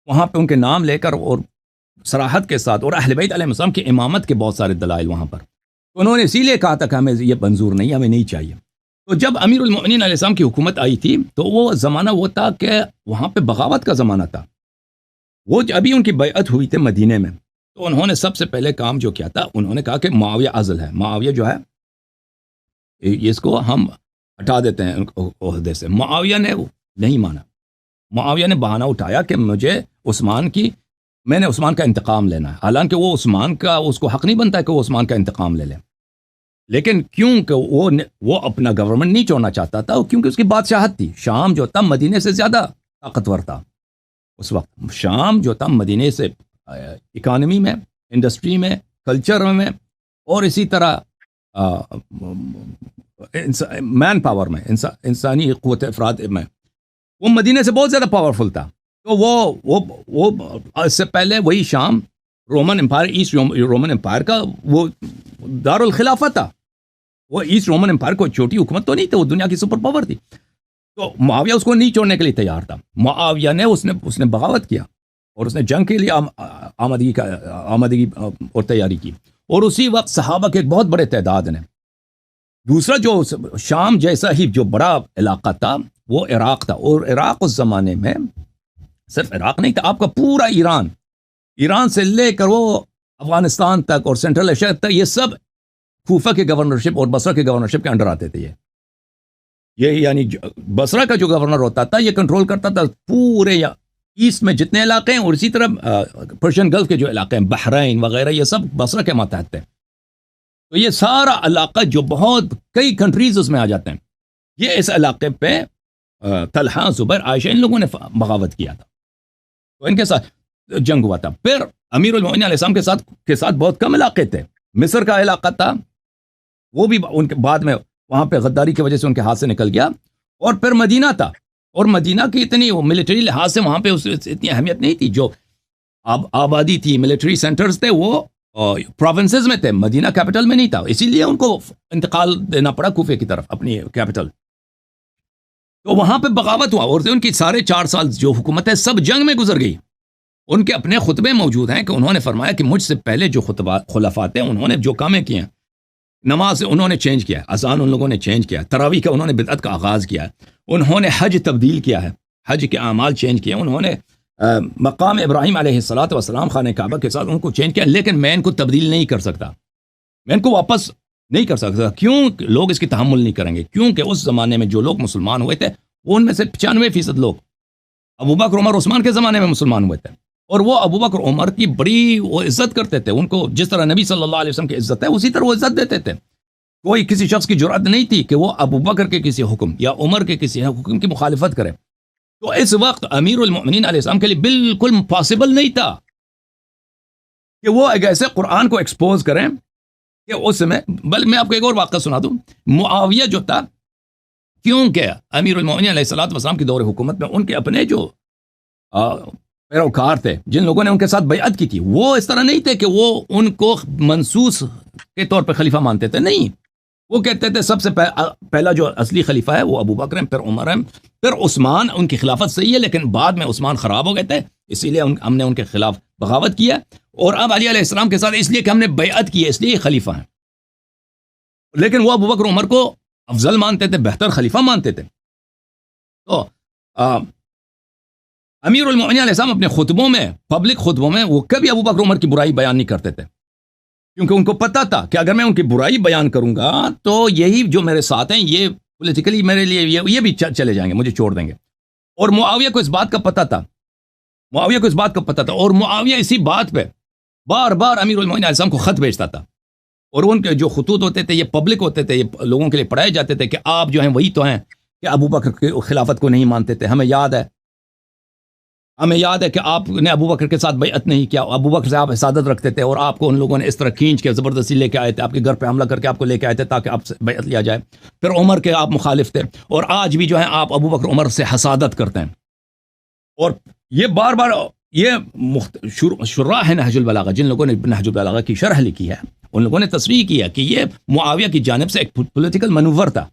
وہاں پہ ان کے نام لے کر اور صراحت کے ساتھ، اور اہل بیت علیہ السلام کی امامت کے بہت سارے دلائل وہاں پر. تو انہوں نے اسی لیے کہا تھا کہ ہمیں یہ منظور نہیں، ہمیں نہیں چاہیے. تو جب امیر المؤمنین علیہ السلام کی حکومت آئی تھی تو وہ زمانہ وہ تھا کہ وہاں پہ بغاوت کا زمانہ تھا. وہ ابھی ان کی بیعت ہوئی تھی مدینے میں، تو انہوں نے سب سے پہلے کام جو کیا تھا، انہوں نے کہا کہ معاویہ عزل ہے، معاویہ جو ہے اس کو ہم ہٹا دیتے ہیں عہدے سے. معاویہ نے نہیں مانا. معاویہ نے بہانہ اٹھایا کہ میں نے عثمان کا انتقام لینا ہے، حالانکہ وہ عثمان کا، اس کو حق نہیں بنتا ہے کہ وہ عثمان کا انتقام لے لے. لیکن کیونکہ وہ اپنا گورنمنٹ نہیں چھوڑنا چاہتا تھا، کیونکہ اس کی بادشاہت تھی. شام جو تھا مدینے سے زیادہ طاقتور تھا اس وقت. شام جو تھا مدینے سے اکانومی میں، انڈسٹری میں، کلچر میں، اور اسی طرح مین پاور میں، انسانی قوت افراد میں وہ مدینے سے بہت زیادہ پاورفل تھا. تو وہ اس سے پہلے وہی شام Roman empire, east Roman empire کا وہ دار الخلافہ تھا. وہ ایسٹ رومن امپائر کو چھوٹی حکومت تو نہیں تھی، وہ دنیا کی سپر پاور تھی. تو معاویہ اس کو نہیں چھوڑنے کے لیے تیار تھا. معاویہ نے اس نے بغاوت کیا اور اس نے جنگ کے لیے آمادگی اور تیاری کی. اور اسی وقت صحابہ کے ایک بہت بڑے تعداد نے. دوسرا جو شام جیسا ہی جو بڑا علاقہ تھا وہ عراق تھا. اور عراق اس زمانے میں صرف عراق نہیں تھا، آپ کا پورا ایران سے لے کر وہ افغانستان تک اور سینٹرل ایشیا تک، یہ سب کوفہ کے گورنرشپ اور بصرہ کے گورنرشپ کے انڈر آتے تھے. یہ یعنی بصرہ کا جو گورنر ہوتا تھا یہ کنٹرول کرتا تھا پورے ایسٹ میں جتنے علاقے ہیں، اور اسی طرح پرشین گلف کے جو علاقے ہیں، بحرین وغیرہ، یہ سب بصرہ کے ماتحت تھے. تو یہ سارا علاقہ جو بہت کئی کنٹریز اس میں آ جاتے ہیں، یہ اس علاقے پہ طلحہ، زبیر، عائشہ، ان لوگوں نے بغاوت کیا تھا. تو ان کے ساتھ جنگ ہوا تھا. پھر امیر المؤمنین علیہ السلام کے ساتھ بہت کم علاقے تھے. مصر کا علاقہ تھا، وہ بھی ان کے بعد میں وہاں پہ غداری کی وجہ سے ان کے ہاتھ سے نکل گیا. اور پھر مدینہ تھا، اور مدینہ کی اتنی ملٹری لحاظ سے وہاں پہ اتنی اہمیت نہیں تھی. جو آبادی تھی، ملٹری سینٹرز تھے، وہ پروونسز میں تھے، مدینہ کیپٹل میں نہیں تھا. اسی لیے ان کو انتقال دینا پڑا کوفے کی طرف، اپنی کیپٹل. تو وہاں پہ بغاوت ہوا، اور ان کی 4.5 سال جو حکومت ہے سب جنگ میں گزر گئی. ان کے اپنے خطبے موجود ہیں کہ انہوں نے فرمایا کہ مجھ سے پہلے جو خلفات ہیں انہوں نے جو کامیں کیے ہیں، نماز انہوں نے چینج کیا ہے، اذان ان لوگوں نے چینج کیا ہے، تراویح کا انہوں نے بدعت کا آغاز کیا ہے، انہوں نے حج تبدیل کیا ہے، حج کے اعمال چینج کیے، انہوں نے مقام ابراہیم علیہ الصلوۃ والسلام خانہ کعبہ کے ساتھ ان کو چینج کیا. لیکن میں ان کو تبدیل نہیں کر سکتا، میں ان کو واپس نہیں کر سکتا. کیوں؟ لوگ اس کی تحمل نہیں کریں گے. کیونکہ اس زمانے میں جو لوگ مسلمان ہوئے تھے وہ ان میں سے 95% لوگ ابو بکر، عمر، عثمان کے زمانے میں مسلمان ہوئے تھے. اور وہ ابو بکر، عمر کی بڑی وہ عزت کرتے تھے. ان کو جس طرح نبی صلی اللہ علیہ وسلم کی عزت ہے اسی طرح وہ عزت دیتے تھے. کوئی کسی شخص کی جرأت نہیں تھی کہ وہ ابو بکر کے کسی حکم یا عمر کے کسی حکم کی مخالفت کرے. تو اس وقت امیر المؤمنین علیہ السلام کے لیے بالکل پاسبل نہیں تھا کہ وہ ایک ایسے قرآن کو ایکسپوز کریں کہ اس میں. بل میں آپ کو ایک اور واقعہ سنا دوں. معاویہ جو تھا، کیونکہ امیر المؤمنین علیہ الصلوۃ والسلام کی دور حکومت میں ان کے اپنے جو پیروکار تھے، جن لوگوں نے ان کے ساتھ بیعت کی تھی، وہ اس طرح نہیں تھے کہ وہ ان کو منسوس کے طور پہ خلیفہ مانتے تھے. نہیں، وہ کہتے تھے سب سے پہلا جو اصلی خلیفہ ہے وہ ابو بکر ہیں، پھر عمر ہیں، پھر عثمان. ان کی خلافت صحیح ہے، لیکن بعد میں عثمان خراب ہو گئے تھے، اسی لیے ہم نے ان کے خلاف بغاوت کیا. اور اب علی علیہ السلام کے ساتھ اس لیے کہ ہم نے بیعت کی ہے، اس لیے خلیفہ ہیں. لیکن وہ ابو بکر، عمر کو افضل مانتے تھے، بہتر خلیفہ مانتے تھے. تو امیر المؤمنین علیہ السلام اپنے خطبوں میں، پبلک خطبوں میں، وہ کبھی ابو بکر، عمر کی برائی بیان نہیں کرتے تھے، کیونکہ ان کو پتا تھا کہ اگر میں ان کی برائی بیان کروں گا تو یہی جو میرے ساتھ ہیں یہ پولیٹیکلی میرے لیے یہ بھی چلے جائیں گے، مجھے چھوڑ دیں گے. اور معاویہ کو اس بات کا پتا تھا معاویہ کو اس بات کا پتہ تھا، اور معاویہ اسی بات پہ بار بار امیر المومنین علیہ السلام کو خط بھیجتا تھا، اور ان کے جو خطوط ہوتے تھے یہ پبلک ہوتے تھے، یہ لوگوں کے لیے پڑھائے جاتے تھے کہ آپ جو ہیں وہی تو ہیں کہ ابو بکر کی خلافت کو نہیں مانتے تھے. ہمیں یاد ہے کہ آپ نے ابو بکر کے ساتھ بیعت نہیں کیا، ابو بکر سے آپ حسادت رکھتے تھے، اور آپ کو ان لوگوں نے اس طرح کھینچ کے زبردستی لے کے آئے تھے، آپ کے گھر پہ حملہ کر کے آپ کو لے کے آئے تھے تاکہ آپ سے بیعت لیا جائے. پھر عمر کے آپ مخالف تھے، اور آج بھی جو ہیں آپ ابو بکر عمر سے حسادت کرتے ہیں. اور یہ بار بار یہ شراح ہے نہج البلاغہ، جن لوگوں نے نہج البلاغہ کی شرح لکھی ہے، ان لوگوں نے تصریح کیا کہ یہ معاویہ کی جانب سے ایک پولیٹیکل منور تھا،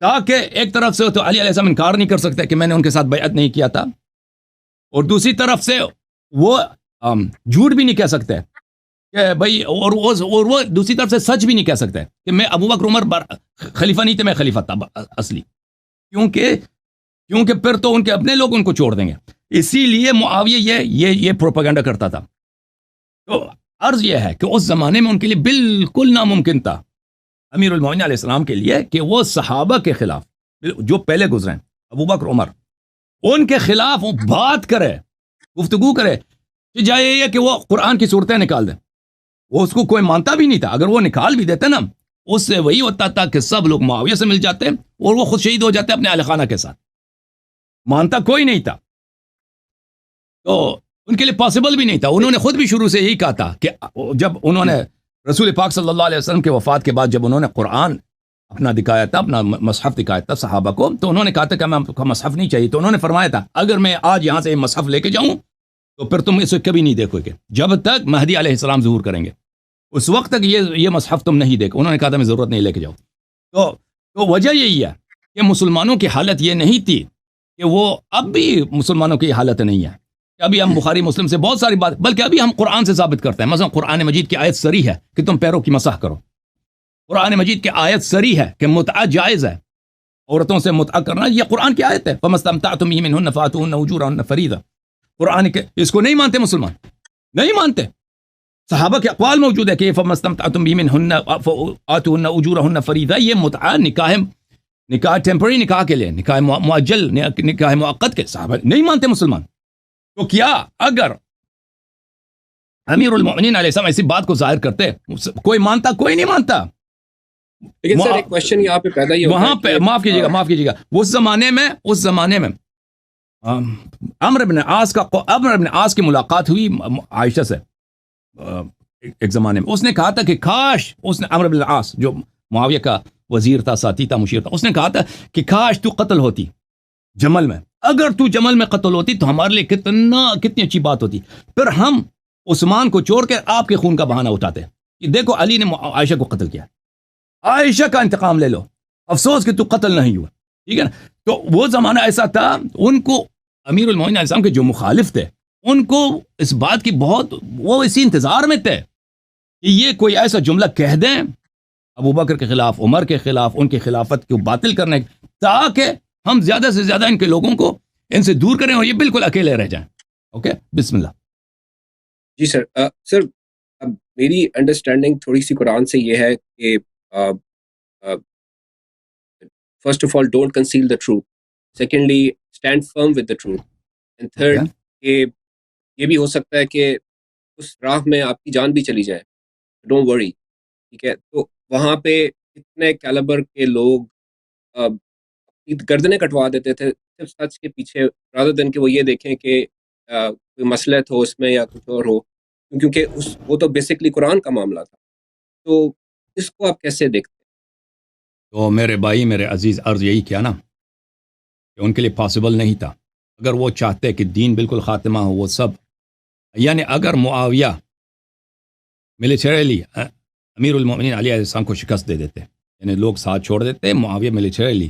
تاکہ ایک طرف سے تو علی علیہ السلام انکار نہیں کر سکتے کہ میں نے ان کے ساتھ بیعت نہیں کیا تھا، اور دوسری طرف سے وہ جھوٹ بھی نہیں کہہ سکتے کہ بھائی، اور وہ دوسری طرف سے سچ بھی نہیں کہہ سکتے کہ میں ابو بکر عمر خلیفہ نہیں تھے، میں خلیفہ تھا اصلی، کیونکہ پھر تو ان کے اپنے لوگ ان کو چھوڑ دیں گے. اسی لیے معاویہ یہ پروپیگنڈا کرتا تھا. تو عرض یہ ہے کہ اس زمانے میں ان کے لیے بالکل ناممکن تھا امیر المومنین علیہ السلام کے لیے کہ وہ صحابہ کے خلاف جو پہلے گزرے ہیں، ابو بکر عمر، ان کے خلاف وہ بات کرے، گفتگو کرے، جائے یہ کہ وہ قرآن کی صورتیں نکال دیں. وہ اس کو کوئی مانتا بھی نہیں تھا. اگر وہ نکال بھی دیتے نا، اس سے وہی ہوتا تھا کہ سب لوگ معاویہ سے مل جاتے اور وہ خود شہید ہو جاتے اپنے اہل خانہ کے ساتھ. مانتا کوئی نہیں تھا، تو ان کے لیے پاسبل بھی نہیں تھا. انہوں نے خود بھی شروع سے یہی کہا تھا کہ جب انہوں نے رسول پاک صلی اللہ علیہ وسلم کے وفات کے بعد جب انہوں نے قرآن اپنا دکھایا تھا، اپنا مصحف دکھایا تھا صحابہ کو، تو انہوں نے کہا تھا کہ ہمیں آپ کا مصحف نہیں چاہیے. تو انہوں نے فرمایا تھا اگر میں آج یہاں سے یہ مصحف لے کے جاؤں تو پھر تم اسے کبھی نہیں دیکھو گے جب تک مہدی علیہ السلام ظہور کریں گے، اس وقت تک یہ مصحف تم نہیں دیکھو. انہوں نے کہا تھا میں ضرورت نہیں، لے کے جاؤ. تو وجہ یہی ہے کہ مسلمانوں کی حالت یہ نہیں تھی کہ وہ اب بھی مسلمانوں کی حالت نہیں ہے. ابھی ہم بخاری مسلم سے بہت ساری بات، بلکہ ابھی ہم قرآن سے ثابت کرتے ہیں. مثلا قرآن مجید کی آیت صریح ہے کہ تم پیروں کی مسح کرو. قرآن مجید کی آیت صریح ہے کہ متعہ جائز ہے، عورتوں سے متعہ کرنا، یہ قرآن کی آیت ہے. فَمَسْتَمْتَعْتُمْ بِهِ مِنْهُنَّ فَآتُوهُنَّ أُجُورَهُنَّ فَرِيضَةً. قرآن کے اس کو نہیں مانتے مسلمان، نہیں مانتے. صحابہ کے اقوال موجود ہے کہ فَمَسْتَمْتَعْتُمْ بِهِ مِنْهُنَّ فَآتُوهُنَّ أُجُورَهُنَّ فَرِيضَةً. یہ متعہ نکاح ٹیمپرری نکاح کے لیے، نکاح مؤجل، نکاح مؤقت کے صحابہ نہیں مانتے مسلمان. تو کیا اگر امیر المؤمنین علیہ السلام ایسی بات کو ظاہر کرتے، کوئی مانتا؟ کوئی نہیں مانتا. لیکن سر ایک کوشچن یہاں پہ پیدا یہ وہاں پہ معاف کیجیے گا اس زمانے میں عمرو بن عاص کی ملاقات ہوئی عائشہ سے ایک زمانے میں. اس نے کہا تھا کہ کاش، اس نے عمرو بن عاص جو معاویہ کا وزیر تھا، ساتھی تھا، مشیر تھا، اس نے کہا تھا کہ کاش تو قتل ہوتی جمل میں. اگر تو جمل میں قتل ہوتی تو ہمارے لیے کتنی اچھی بات ہوتی. پھر ہم عثمان کو چھوڑ کے آپ کے خون کا بہانہ اٹھاتے کہ دیکھو علی نے عائشہ کو قتل کیا، عائشہ کا انتقام لے لو، افسوس کہ تو قتل نہیں ہوا. ٹھیک ہے نا. تو وہ زمانہ ایسا تھا، ان کو امیر المومنین علیہ السلام کے جو مخالف تھے ان کو اس بات کی وہ اسی انتظار میں تھے کہ یہ کوئی ایسا جملہ کہہ دیں ابو بکر کے خلاف، عمر کے خلاف، ان کی خلافت کو باطل کرنے، تاکہ ہم زیادہ سے زیادہ ان کے لوگوں کو ان سے دور کریں اور یہ بالکل اکیلے رہ جائیں. اوکے، بسم اللہ. جی سر. سر اب میری انڈرسٹینڈنگ تھوڑی سی قرآن سے یہ ہے کہ first of all don't conceal the truth, secondly stand firm with the truth, and third کہ یہ بھی ہو سکتا ہے کہ اس راہ میں آپ کی جان بھی چلی جائے، ڈونٹ وری. ٹھیک ہے. تو وہاں پہ اتنے کیلیبر کے لوگ گردنیں کٹوا دیتے تھے صرف سچ کے پیچھے، رادر دین کہ وہ یہ دیکھیں کہ کوئی مصلحت ہو اس میں یا کچھ اور ہو، کیونکہ وہ تو بیسکلی قرآن کا معاملہ تھا. تو اس کو آپ کیسے دیکھتے ہیں؟ تو میرے بھائی، میرے عزیز، عرض یہی کیا نا کہ ان کے لیے پاسبل نہیں تھا. اگر وہ چاہتے کہ دین بالکل خاتمہ ہو، وہ سب، یعنی اگر معاویہ ملیٹریلی امیر المؤمنین علیہ السلام کو شکست دے دیتے، یعنی لوگ ساتھ چھوڑ دیتے، معاویہ ملیٹریلی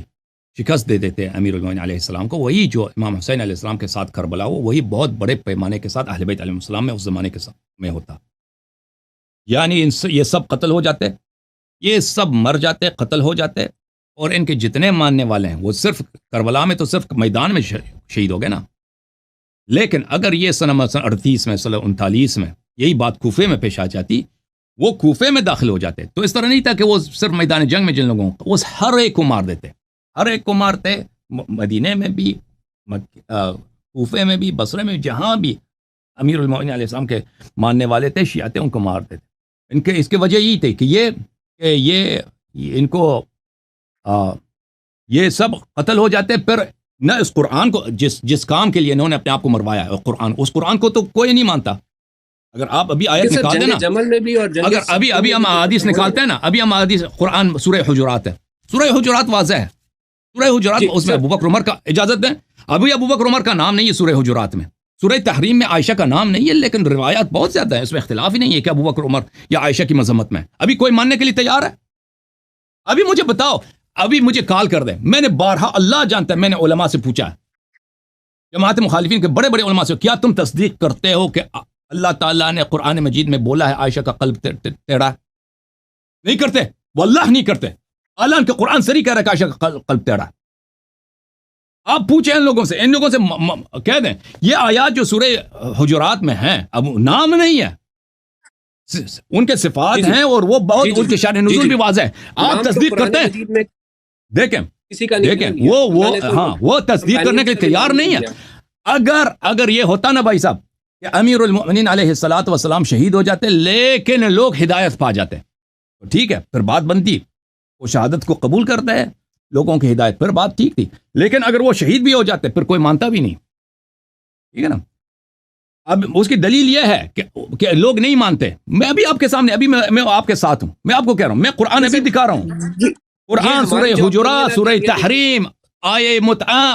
شکست دے دیتے امیر المؤمنین علیہ السلام کو، وہی جو امام حسین علیہ السلام کے ساتھ کربلا ہو، وہی بہت بڑے پیمانے کے ساتھ اہل بیت علیہ السلام میں اس زمانے کے ساتھ میں ہوتا. یعنی یہ سب قتل ہو جاتے، یہ سب مر جاتے، قتل ہو جاتے، اور ان کے جتنے ماننے والے ہیں وہ صرف کربلا میں تو صرف میدان میں شہید ہو گئے نا. لیکن اگر یہ سن 38 میں 39 میں یہی بات کوفے میں پیش آ جاتی، وہ کوفے میں داخل ہو جاتے، تو اس طرح نہیں تھا کہ وہ صرف میدان جنگ میں جن لوگوں کو، وہ ہر ایک کو مار دیتے، ہر ایک کو مارتے. مدینے میں بھی، کوفے میں بھی، بصرے میں بھی، جہاں بھی امیر المومنین علیہ السلام کے ماننے والے تھے، شیعہ تھے، ان کو مارتے تھے. اس کی وجہ یہی تھی کہ یہ ان کو یہ سب قتل ہو جاتے. پھر نہ اس قرآن کو جس کام کے لیے انہوں نے اپنے آپ کو مروایا ہے، اس قرآن کو تو کوئی نہیں مانتا. اگر آپ ابھی آیت نکال دیں نا، جمل میں بھی اور اگر ابھی ہم احادیث نکالتے ہیں نا، ابھی ہم احادیث، قرآن سورہ حجرات ہے، سورہ حجرات واضح ہے، سورہ حجرات اس میں ابوبکر عمر کا، اجازت دیں، ابھی ابوبکر عمر کا نام نہیں ہے سورہ حجرات میں. سورہ تحریم میں عائشہ کا نام نہیں ہے، لیکن روایات بہت زیادہ ہیں، اس میں اختلاف ہی نہیں ہے کہ ابوبکر عمر یا عائشہ کی مذمت میں. ابھی کوئی ماننے کے لیے تیار ہے؟ ابھی مجھے بتاؤ، ابھی مجھے کال کر دیں. میں نے بارہا، اللہ جانتا ہے، میں نے علماء سے پوچھا ہے، جماعت مخالفین کے بڑے بڑے علماء سے، کیا تم تصدیق کرتے ہو کہ اللہ تعالیٰ نے قرآن مجید میں بولا ہے عائشہ کا قلب ٹیڑھا؟ نہیں کرتے، واللہ نہیں کرتے. اللہ کے قرآن صریح کہہ رہا ہے کہ عائشہ کا قلب ٹیڑھا. آپ پوچھیں ان لوگوں سے کہہ دیں یہ آیات جو سورہ حجرات میں ہیں، اب نام نہیں ہے، ان کے صفات ہیں، اور وہ بہت ان کے شان نزول بھی واضح ہے. آپ تصدیق کرتے ہیں؟ دیکھیں وہ تصدیق کرنے کے لیے تیار نہیں ہے. اگر یہ ہوتا نا بھائی صاحب کہ امیر المؤمنین علیہ الصلوۃ والسلام شہید ہو جاتے لیکن لوگ ہدایت پا جاتے، تو ٹھیک ہے، پھر بات بنتی، وہ شہادت کو قبول کرتا ہے، لوگوں کی ہدایت، پھر بات ٹھیک تھی. لیکن اگر وہ شہید بھی ہو جاتے پھر کوئی مانتا بھی نہیں، ٹھیک ہے نا. اب اس کی دلیل یہ ہے کہ لوگ نہیں مانتے. میں ابھی آپ کے سامنے، ابھی میں آپ کے ساتھ ہوں، میں آپ کو کہہ رہا ہوں، میں قرآن ابھی دکھا رہا ہوں، قرآن سورہ حجرات، سورہ تحریم، آیے متعہ،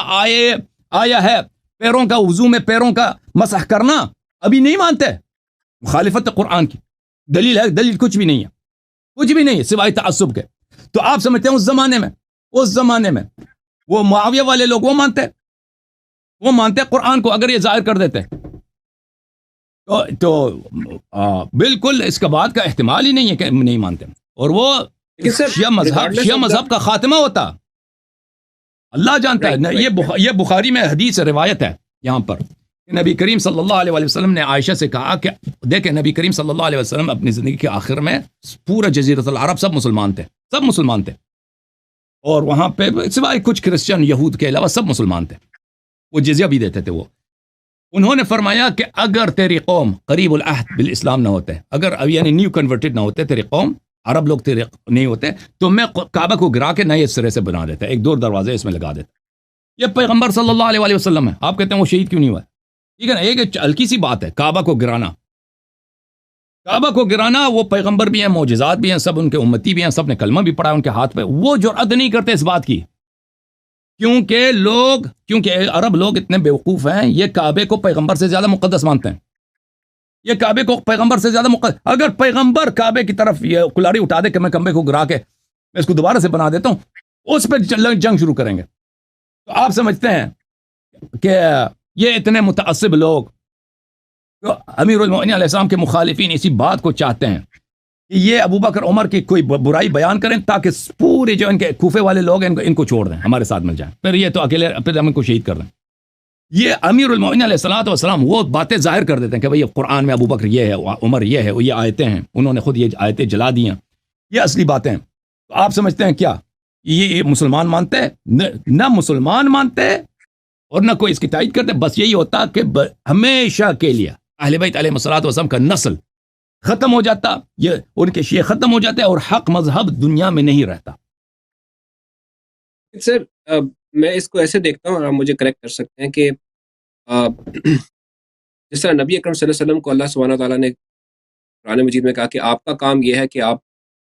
آیا ہے پیروں کا وضو میں پیروں کا مسح کرنا، ابھی نہیں مانتے. مخالفت قرآن کی دلیل ہے، دلیل کچھ بھی نہیں ہے، کچھ بھی نہیں ہے سوائے تعصب کے. تو آپ سمجھتے ہیں اس زمانے میں وہ معاویہ والے لوگ وہ مانتے قرآن کو، اگر یہ ظاہر کر دیتے تو بالکل اس کا بات کا احتمال ہی نہیں ہے کہ نہیں مانتے. اور وہ شیعہ مذہب کا خاتمہ ہوتا، اللہ جانتا ہے. یہ بخاری میں حدیث روایت ہے یہاں پر، نبی کریم صلی اللہ علیہ وسلم نے عائشہ سے کہا کہ دیکھیں، نبی کریم صلی اللہ علیہ وسلم اپنی زندگی کے آخر میں پورا جزیرۃ العرب سب مسلمان تھے، اور وہاں پہ سوائے کچھ کرسچن یہود کے علاوہ سب مسلمان تھے، وہ جزیہ بھی دیتے تھے. وہ انہوں نے فرمایا کہ اگر تیری قوم قریب العہد بالاسلام نہ ہوتے، اگر یعنی نیو کنورٹڈ نہ ہوتے، تیری قوم عرب لوگ تیرے نہیں ہوتے، تو میں کعبہ کو گرا کے نئے سرے سے بنا دیتا، ایک دور دروازے اس میں لگا دیتا. یہ پیغمبر صلی اللہ علیہ وسلم ہے، آپ کہتے ہیں وہ شہید کیوں نہیں ہوا؟ ٹھیک ہے نا، ایک ہلکی سی بات ہے، کعبہ کو گرانا وہ پیغمبر بھی ہیں، معجزات بھی ہیں، سب ان کے امتی بھی ہیں، سب نے کلمہ بھی پڑھا ان کے ہاتھ پہ، وہ جرأت نہیں کرتے اس بات کی، کیونکہ عرب لوگ اتنے بیوقوف ہیں، یہ کعبے کو پیغمبر سے زیادہ مقدس مانتے ہیں. یہ کعبے کو پیغمبر سے زیادہ اگر پیغمبر کعبے کی طرف یہ کلاڑی اٹھا دے کہ میں کعبے کو گرا کے میں اس کو دوبارہ سے بنا دیتا ہوں، اس پہ جنگ شروع کریں گے. تو آپ سمجھتے ہیں کہ یہ اتنے متعصب لوگ، امیر المؤمنین علیہ السلام کے مخالفین اسی بات کو چاہتے ہیں کہ یہ ابوبکر عمر کی کوئی برائی بیان کریں تاکہ پورے جو ان کے کوفے والے لوگ ہیں ان کو چھوڑ دیں، ہمارے ساتھ مل جائیں، پھر یہ تو اکیلے پھر ہم ان کو شہید کر دیں. یہ امیر المؤمنین علیہ الصلوۃ والسلام وہ باتیں ظاہر کر دیتے ہیں کہ بھئی قرآن میں ابوبکر یہ ہے، عمر یہ ہے، یہ آیتیں ہیں، انہوں نے خود یہ آیتیں جلا دی ہیں، یہ اصلی باتیں ہیں. تو آپ سمجھتے ہیں کیا یہ مسلمان مانتے؟ نہ مسلمان مانتے اور نہ کوئی اس کی تائید کرتے. بس یہی ہوتا کہ ہمیشہ کے لیے اہل بیت علیہ الصلوۃ والسلام کا نسل ختم ہو جاتا، یہ ان کے شیعہ ختم ہو جاتے اور حق مذہب دنیا میں نہیں رہتا. سر میں اس کو ایسے دیکھتا ہوں، اور آپ مجھے کریکٹ کر سکتے ہیں، کہ جس طرح نبی اکرم صلی اللہ علیہ وسلم کو اللہ سبحانہ تعالیٰ نے قرآن مجید میں کہا کہ آپ کا کام یہ ہے کہ آپ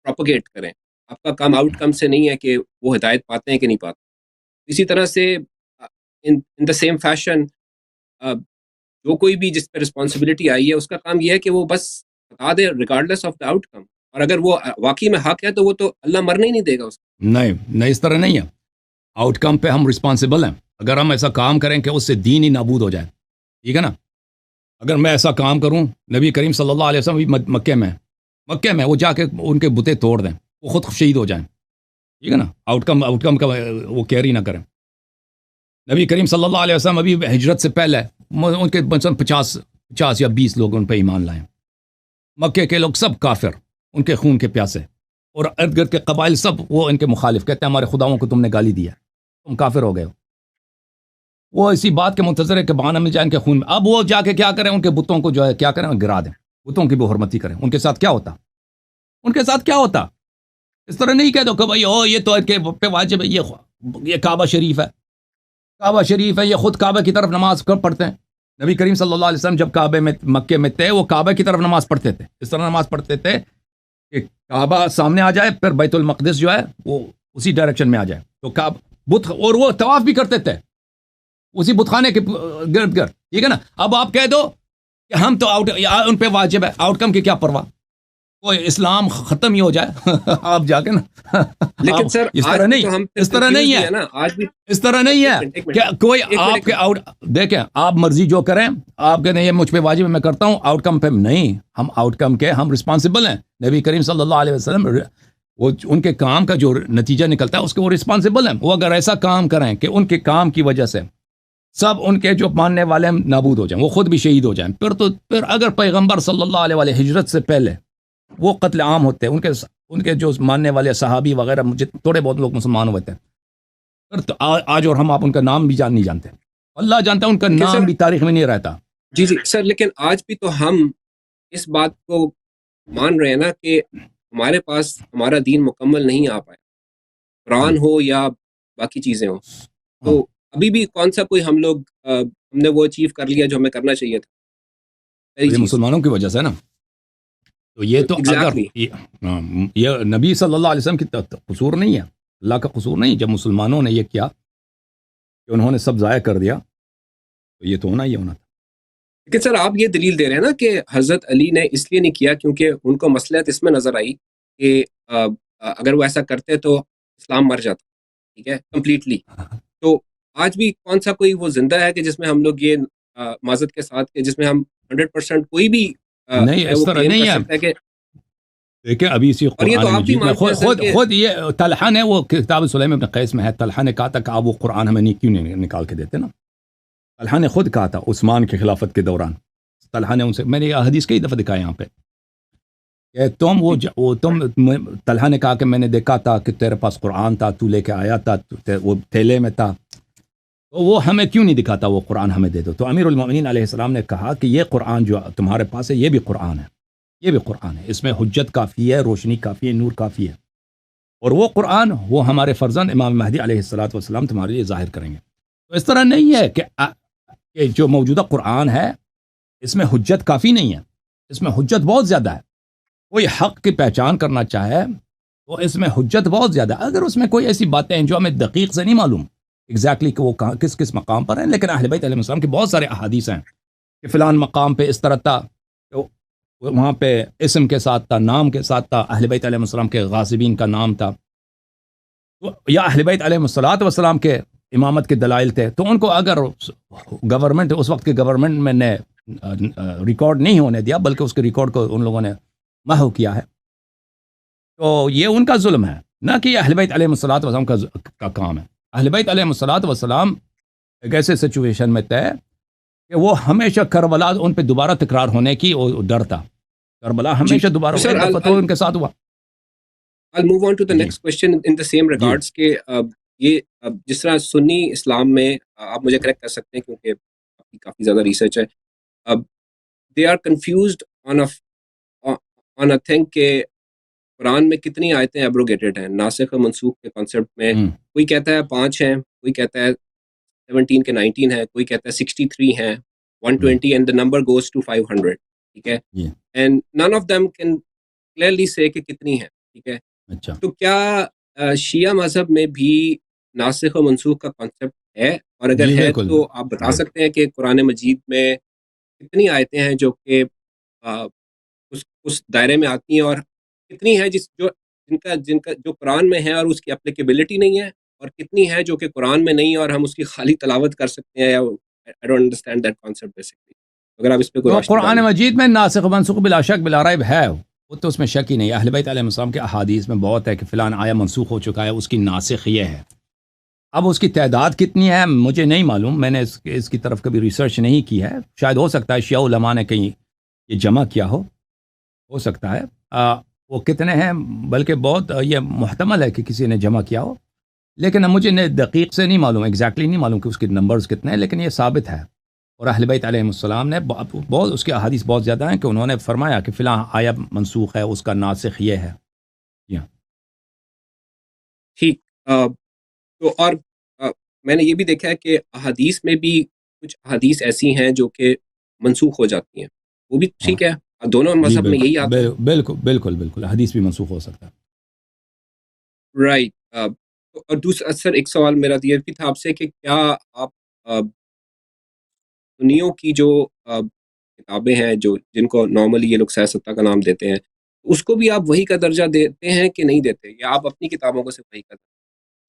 پروپیگیٹ کریں، آپ کا کام آؤٹ کم سے نہیں ہے کہ وہ ہدایت پاتے ہیں کہ نہیں پاتے. اسی طرح سے ان دا سیم فیشن جو کوئی بھی جس پہ رسپانسبلٹی آئی ہے اس کا کام یہ ہے کہ وہ بس بتا دے regardless of the outcome, اور اگر وہ واقعی میں حق ہے تو وہ تو اللہ مرنے ہی نہیں دے گا اس کو. نہیں اس طرح نہیں ہے. آؤٹ کم پہ ہم رسپانسبل ہیں. اگر ہم ایسا کام کریں کہ اس سے دین ہی نابود ہو جائے، ٹھیک ہے نا، اگر میں ایسا کام کروں، نبی کریم صلی اللہ علیہ وسلم مکے میں وہ جا کے ان کے بتیں توڑ دیں، وہ خود شہید ہو جائیں، ٹھیک ہے نا، آؤٹ کم کا وہ کیری نہ کریں. نبی کریم صلی اللہ علیہ وسلم ابھی ہجرت سے پہلے ان کے 50 یا 20 لوگ ان پہ ایمان لائیں. مکے کے لوگ سب کافر، ان کے خون کے پیاسے، اور ارد گرد کے قبائل سب وہ ان کے مخالف، کہتے ہیں ہمارے خداؤں کو تم نے گالی دیا، تم کافر ہو گئے ہو. وہ اسی بات کے منتظر ہے کہ بہانہ مل جائے ان کے خون میں. اب وہ جا کے کیا کریں, ان کے بتوں کو جو ہے کیا کریں, گرا دیں, بتوں کی بھی حرمتی کریں. ان کے ساتھ کیا ہوتا, ان کے ساتھ کیا ہوتا؟ اس طرح نہیں کہہ دو کہ بھائی یہ تو ان کے پہ واجب ہے, یہ کعبہ شریف ہے, کعبہ شریف ہے, یہ خود کعبہ کی طرف نماز پڑھتے ہیں. نبی کریم صلی اللہ علیہ وسلم جب کعبے میں مکے میں تھے, وہ کعبہ کی طرف نماز پڑھتے تھے. اس طرح نماز پڑھتے تھے کہ کعبہ سامنے آ جائے, پھر بیت المقدس جو ہے وہ اسی ڈائریکشن میں آ جائے. تو بت, اور وہ طواف بھی کرتے تھے اسی بت خانے کے گرد گرد, ٹھیک ہے نا. اب آپ کہہ دو کہ ہم تو ان پہ واجب ہے, آؤٹ کم کی کیا پرواہ, کوئی اسلام ختم ہی ہو جائے آپ جا کے نا. لیکن سر اس طرح نہیں, اس طرح نہیں ہے نا, آج بھی اس طرح نہیں ہے کہ کوئی آپ کے آؤٹ دیکھیں, آپ مرضی جو کریں, آپ کہتے ہیں یہ مجھ پہ واجب ہے میں کرتا ہوں, آؤٹ کم پہ نہیں. ہم آؤٹ کم کے ہم رسپانسبل ہیں. نبی کریم صلی اللہ علیہ وسلم وہ ان کے کام کا جو نتیجہ نکلتا ہے اس کے وہ رسپانسبل ہیں. وہ اگر ایسا کام کریں کہ ان کے کام کی وجہ سے سب ان کے جو ماننے والے ہیں نابود ہو جائیں, وہ خود بھی شہید ہو جائیں, پھر اگر پیغمبر صلی اللہ علیہ وسلم ہجرت سے پہلے وہ قتل عام ہوتے ہیں, ان کے جو ماننے والے صحابی وغیرہ مجھے تھوڑے بہت لوگ مسلمان ہوئے تھے, پھر تو آج اور ہم آپ ان کا نام بھی نہیں جانتے. اللہ جانتا ہے ان کا نام بھی تاریخ میں نہیں رہتا. جی سر, لیکن آج بھی تو ہم اس بات کو مان رہے ہیں نا کہ ہمارے پاس ہمارا دین مکمل نہیں آ پایا, قرآن ہو یا باقی چیزیں ہوں. تو ابھی بھی کون سا کوئی ہم نے وہ اچیو کر لیا جو ہمیں کرنا چاہیے تھا. یہ مسلمانوں کی وجہ سے نا. تو یہ تو اگر یہ نبی صلی اللہ علیہ وسلم کی قصور نہیں ہے, اللہ کا قصور نہیں. جب مسلمانوں نے یہ کیا کہ انہوں نے سب ضائع کر دیا, تو یہ تو ہونا ہی ہونا تھا. لیکن سر آپ یہ دلیل دے رہے ہیں نا کہ حضرت علی نے اس لیے نہیں کیا کیونکہ ان کو مصلحت اس میں نظر آئی کہ اگر وہ ایسا کرتے تو اسلام مر جاتا, ٹھیک ہے, کمپلیٹلی. تو آج بھی کون سا کوئی وہ زندہ ہے کہ جس میں ہم لوگ یہ معذرت کے ساتھ کہ جس میں ہم 100% کوئی بھی نہیں, اس طرح نہیں ہے. دیکھیں ابھی اسی قرآن مجید میں خود یہ طلحہ نے, وہ کتاب سلیم ابن قیس میں ہے, طلحہ نے کہا تھا کہ آپ وہ قرآن ہمیں کیوں نہیں نکال کے دیتے نا. طلحہ نے خود کہا تھا عثمان کی خلافت کے دوران, طلحہ نے ان سے, میں نے یہ حدیث کئی دفعہ دکھایا یہاں پہ, کہ تم طلحہ نے کہا کہ میں نے دیکھا تھا کہ تیرے پاس قرآن تھا, تو لے کے آیا تھا, وہ تھیلے میں تھا, تو وہ ہمیں کیوں نہیں دکھاتا, وہ قرآن ہمیں دے دو. تو امیر المومنین علیہ السلام نے کہا کہ یہ قرآن جو تمہارے پاس ہے یہ بھی قرآن ہے, یہ بھی قرآن ہے, اس میں حجت کافی ہے, روشنی کافی ہے, نور کافی ہے, اور وہ قرآن وہ ہمارے فرزند امام مہدی علیہ الصلوۃ والسلام تمہارے لیے ظاہر کریں گے. تو اس طرح نہیں ہے کہ جو موجودہ قرآن ہے اس میں حجت کافی نہیں ہے, اس میں حجت بہت زیادہ ہے. کوئی حق کی پہچان کرنا چاہے تو اس میں حجت بہت زیادہ ہے. اگر اس میں کوئی ایسی باتیں ہیں جو ہمیں دقیق سے نہیں معلوم ایگزیکٹلی کہ وہ کس مقام پر ہیں, لیکن اہل بیت علیہ السلام کی بہت سارے احادیث ہیں کہ فلان مقام پہ اس طرح تھا, وہاں پہ اسم کے ساتھ تھا, نام کے ساتھ تھا, اہل بیت علیہ السلام کے غاصبین کا نام تھا, یا اہل بیت علیہ السلام کے امامت کے دلائل تھے. تو ان کو اگر گورنمنٹ, اس وقت کے گورنمنٹ میں نے ریکارڈ نہیں ہونے دیا بلکہ اس کے ریکارڈ کو ان لوگوں نے محو کیا ہے, تو یہ ان کا ظلم ہے, نہ کہ اہل بیت علیہ السلام کا کام ہے. اہل بیت علیہ السلام ایک ایسے سچویشن میں تھے کہ وہ ہمیشہ کربلا ان پہ دوبارہ تکرار ہونے کی ڈر تھا. کربلا ہمیشہ دوبارہ ان کے ساتھ ہوا. I'll move on to the next question in the same regards کہ یہ جس طرح سنی اسلام میں, آپ مجھے کریکٹ کر سکتے ہیں کیونکہ آپ کی کافی زیادہ ریسرچ ہے, they are confused on a thing کہ قرآن میں کتنی آیتیں ایبروگیٹڈ ہیں, ناسخ و منسوخ کے کانسیپٹ میں. کوئی کہتا ہے 5 ہیں, کوئی کہتا ہے 17 کے 19 ہیں, کوئی کہتا ہے 63 ہیں, 120 and the number goes to 500, ٹھیک ہے, and none of them can clearly say کہ کتنی ہیں, ٹھیک ہے. تو کیا شیعہ مذہب میں بھی ناسخ و منسوخ کا کانسیپٹ ہے, اور اگر ہے تو آپ بتا سکتے ہیں کہ قرآن مجید میں کتنی آیتیں ہیں جو کہ اس دائرے میں آتی ہیں, اور کتنی ہیں جن کا جو قرآن میں ہے اور اس کی اپلیکیبلٹی نہیں ہے, اور کتنی ہے جو کہ قرآن میں نہیں اور ہم اس کی خالی تلاوت کر سکتے ہیں. I don't understand that concept basically. اگر آپ اس پہ کوئی قرآن مجید میں ناسخ و منسوخ بلا شک بلا ریب ہے, وہ تو اس میں شک ہی نہیں. اہل بیت علیہ السلام کے احادیث میں بہت ہے کہ فلان آیا منسوخ ہو چکا ہے, اس کی ناسخ یہ ہے. اب اس کی تعداد کتنی ہے مجھے نہیں معلوم, میں نے اس کی طرف کبھی ریسرچ نہیں کی ہے. شاید ہو سکتا ہے شیعہ علماء نے کہیں یہ جمع کیا ہو سکتا ہے. وہ کتنے ہیں, بلکہ بہت یہ محتمل ہے کہ کسی نے جمع کیا ہو, لیکن اب مجھے دقیق سے نہیں معلوم، ایگزیکٹلی نہیں معلوم کہ اس کے نمبرز کتنے ہیں، لیکن یہ ثابت ہے، اور اہل بیت علیہ السلام نے بہت اس کے احادیث بہت زیادہ ہیں کہ انہوں نے فرمایا کہ فلاں آیا منسوخ ہے، اس کا ناسخ یہ ہے. ٹھیک. تو اور میں نے یہ بھی دیکھا ہے کہ احادیث میں بھی کچھ احادیث ایسی ہیں جو کہ منسوخ ہو جاتی ہیں، وہ بھی ٹھیک ہے، دونوں جی مذہب میں یہی آتا ہے. بالکل بالکل بالکل حدیث بھی منسوخ ہو سکتا ہے. رائٹ. اور دوسرا سر ایک سوال میرا یہ بھی تھا آپ سے کہ کیا آپ سنیوں کی جو کتابیں ہیں جو جن کو نارملی یہ لوگ سیاستہ کا نام دیتے ہیں، اس کو بھی آپ وہی کا درجہ دیتے ہیں کہ نہیں دیتے، یا آپ اپنی کتابوں کو صرف وہی کا درجہ؟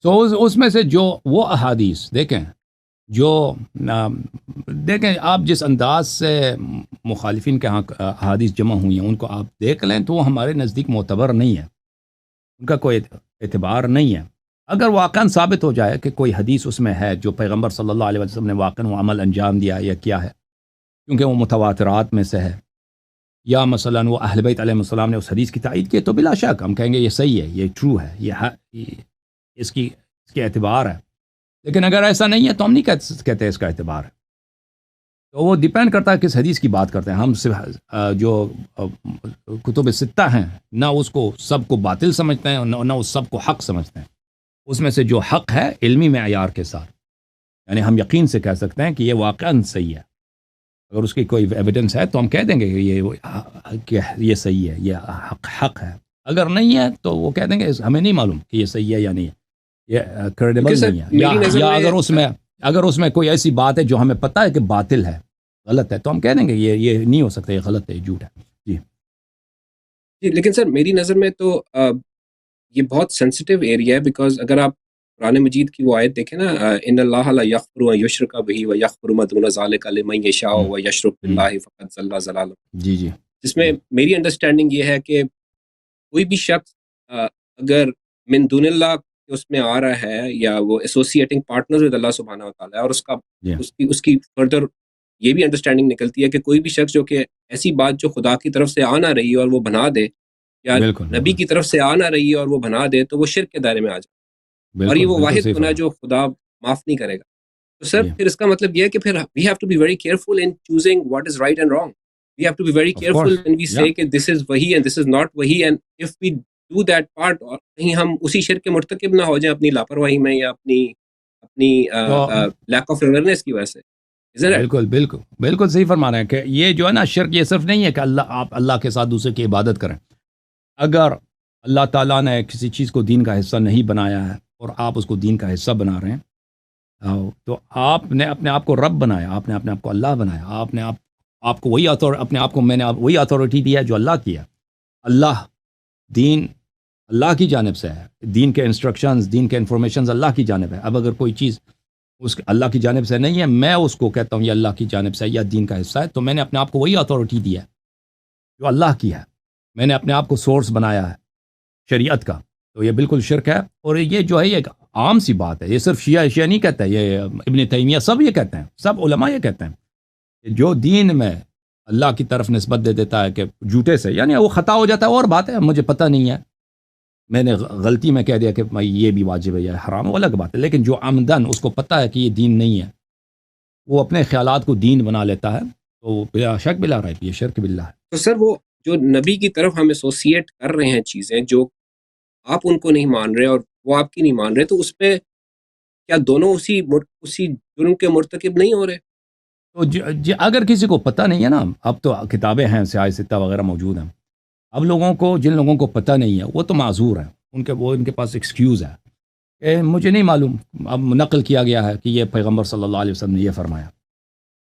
تو اس میں سے جو وہ احادیث دیکھیں جو دیکھیں آپ جس انداز سے مخالفین کے ہاں احادیث جمع ہوئی ہیں ان کو آپ دیکھ لیں تو وہ ہمارے نزدیک معتبر نہیں ہے، ان کا کوئی اعتبار نہیں ہے. اگر واقعاً ثابت ہو جائے کہ کوئی حدیث اس میں ہے جو پیغمبر صلی اللہ علیہ وسلم نے واقعاً وہ عمل انجام دیا یا کیا ہے، کیونکہ وہ متواترات میں سے ہے، یا مثلاً وہ اہل بیت علیہ السلام نے اس حدیث کی تائید کی، تو بلا شک ہم کہیں گے یہ صحیح ہے، یہ ٹرو ہے، یہ اس کی اعتبار ہے. لیکن اگر ایسا نہیں ہے تو ہم نہیں کہتے اس کا اعتبار ہے. تو وہ ڈیپینڈ کرتا ہے کس حدیث کی بات کرتے ہیں. ہم صرف جو کتب ستہ ہیں نہ اس کو سب کو باطل سمجھتے ہیں نہ اس سب کو حق سمجھتے ہیں. اس میں سے جو حق ہے علمی معیار کے ساتھ، یعنی ہم یقین سے کہہ سکتے ہیں کہ یہ واقعاً صحیح ہے. اگر اس کی کوئی ایویڈنس ہے تو ہم کہہ دیں گے کہ یہ صحیح ہے، یہ حق ہے. اگر نہیں ہے تو وہ کہہ دیں گے ہمیں نہیں معلوم کہ یہ صحیح ہے یا نہیں ہے، یہ کریڈیبل نہیں ہے. یا اگر اس میں کوئی ایسی بات ہے جو ہمیں پتہ ہے کہ باطل ہے، غلط ہے، تو ہم کہہ دیں گے یہ نہیں ہو سکتا، یہ غلط ہے، یہ جھوٹ ہے. جی لیکن سر میری نظر میں تو یہ بہت سینسٹیو ایریا ہے، بیکاز اگر آپ قرآن مجید کی وہ آیت دیکھیں نا، ان اللہ لا یغفر ان یشرک بہ ویغفر ما دون ذلک لمن یشاء ویشرک باللہ فقد ضل ضلالا. جی جی. جس میں میری انڈرسٹینڈنگ یہ ہے کہ کوئی بھی شخص اگر من دون اللہ اس میں آ رہا ہے یا وہ ایسوسیٹنگ پارٹنر ود اللہ سبحانہ وتعالی، اور اس کی فردر یہ بھی انڈرسٹینڈنگ نکلتی ہے کہ کوئی بھی شخص جو کہ ایسی بات جو خدا کی طرف سے آ نہ رہی ہے اور وہ بنا دے، یا نبی کی طرف سے آ نہ رہی ہے اور وہ بنا دے، تو وہ شرک کے دائرے میں آ جائے، اور یہ وہ واحد گناہ جو خدا معاف نہیں کرے گا. تو سر پھر اس کا مطلب یہ ہے کہ پھر we have to be very careful in choosing what is right and wrong. We have to be very careful when we say کہ this is وہی and this is not وہی, and if we do that part اور کہیں ہم اسی شرک کے مرتکب نہ ہو جائیں اپنی لاپرواہی میں یا اپنی lack of awareness کی وجہ سے. بالکل بالکل بالکل صحیح فرما رہے ہیں کہ یہ جو ہے نا شرک، یہ صرف نہیں ہے کہ آپ اللہ کے ساتھ دوسرے کی عبادت کریں. اگر اللہ تعالیٰ نے کسی چیز کو دین کا حصہ نہیں بنایا ہے اور آپ اس کو دین کا حصہ بنا رہے ہیں، تو آپ نے اپنے آپ کو رب بنایا، آپ نے اپنے آپ کو اللہ بنایا، آپ کو وہی اپنے آپ کو میں نے وہی اتھارٹی دیا جو اللہ کی ہے. اللہ دین اللہ کی جانب سے ہے، دین کے انسٹرکشنز، دین کے انفارمیشنز اللہ کی جانب ہے. اب اگر کوئی چیز اس اللہ کی جانب سے نہیں ہے، میں اس کو کہتا ہوں یہ اللہ کی جانب سے یا دین کا حصہ ہے، تو میں نے اپنے آپ کو وہی اتھارٹی دیا ہے جو اللہ کی ہے. میں نے اپنے آپ کو سورس بنایا ہے شریعت کا، تو یہ بالکل شرک ہے. اور یہ جو ہے یہ ایک عام سی بات ہے، یہ صرف شیعہ نہیں کہتا ہے، یہ ابن تیمیہ سب یہ کہتے ہیں، سب علماء یہ کہتے ہیں کہ جو دین میں اللہ کی طرف نسبت دے دیتا ہے کہ جھوٹے سے، یعنی وہ خطا ہو جاتا ہے اور بات ہے، مجھے پتہ نہیں ہے، میں نے غلطی میں کہہ دیا کہ یہ بھی واجب ہے یا حرام، وہ الگ بات ہے. لیکن جو عمدن اس کو پتہ ہے کہ یہ دین نہیں ہے، وہ اپنے خیالات کو دین بنا لیتا ہے، تو بلا شک بلا ریب یہ شرک باللہ ہے. تو سر وہ جو نبی کی طرف ہم ایسوسیٹ کر رہے ہیں چیزیں جو آپ ان کو نہیں مان رہے اور وہ آپ کی نہیں مان رہے، تو اس پہ کیا دونوں اسی جرم کے مرتکب نہیں ہو رہے؟ تو اگر کسی کو پتہ نہیں ہے نا، اب تو کتابیں ہیں سیاہ ستہ وغیرہ موجود ہیں، اب جن لوگوں کو پتہ نہیں ہے وہ تو معذور ہیں، ان کے پاس ایکسکیوز ہے کہ مجھے نہیں معلوم. اب نقل کیا گیا ہے کہ یہ پیغمبر صلی اللہ علیہ وسلم نے یہ فرمایا،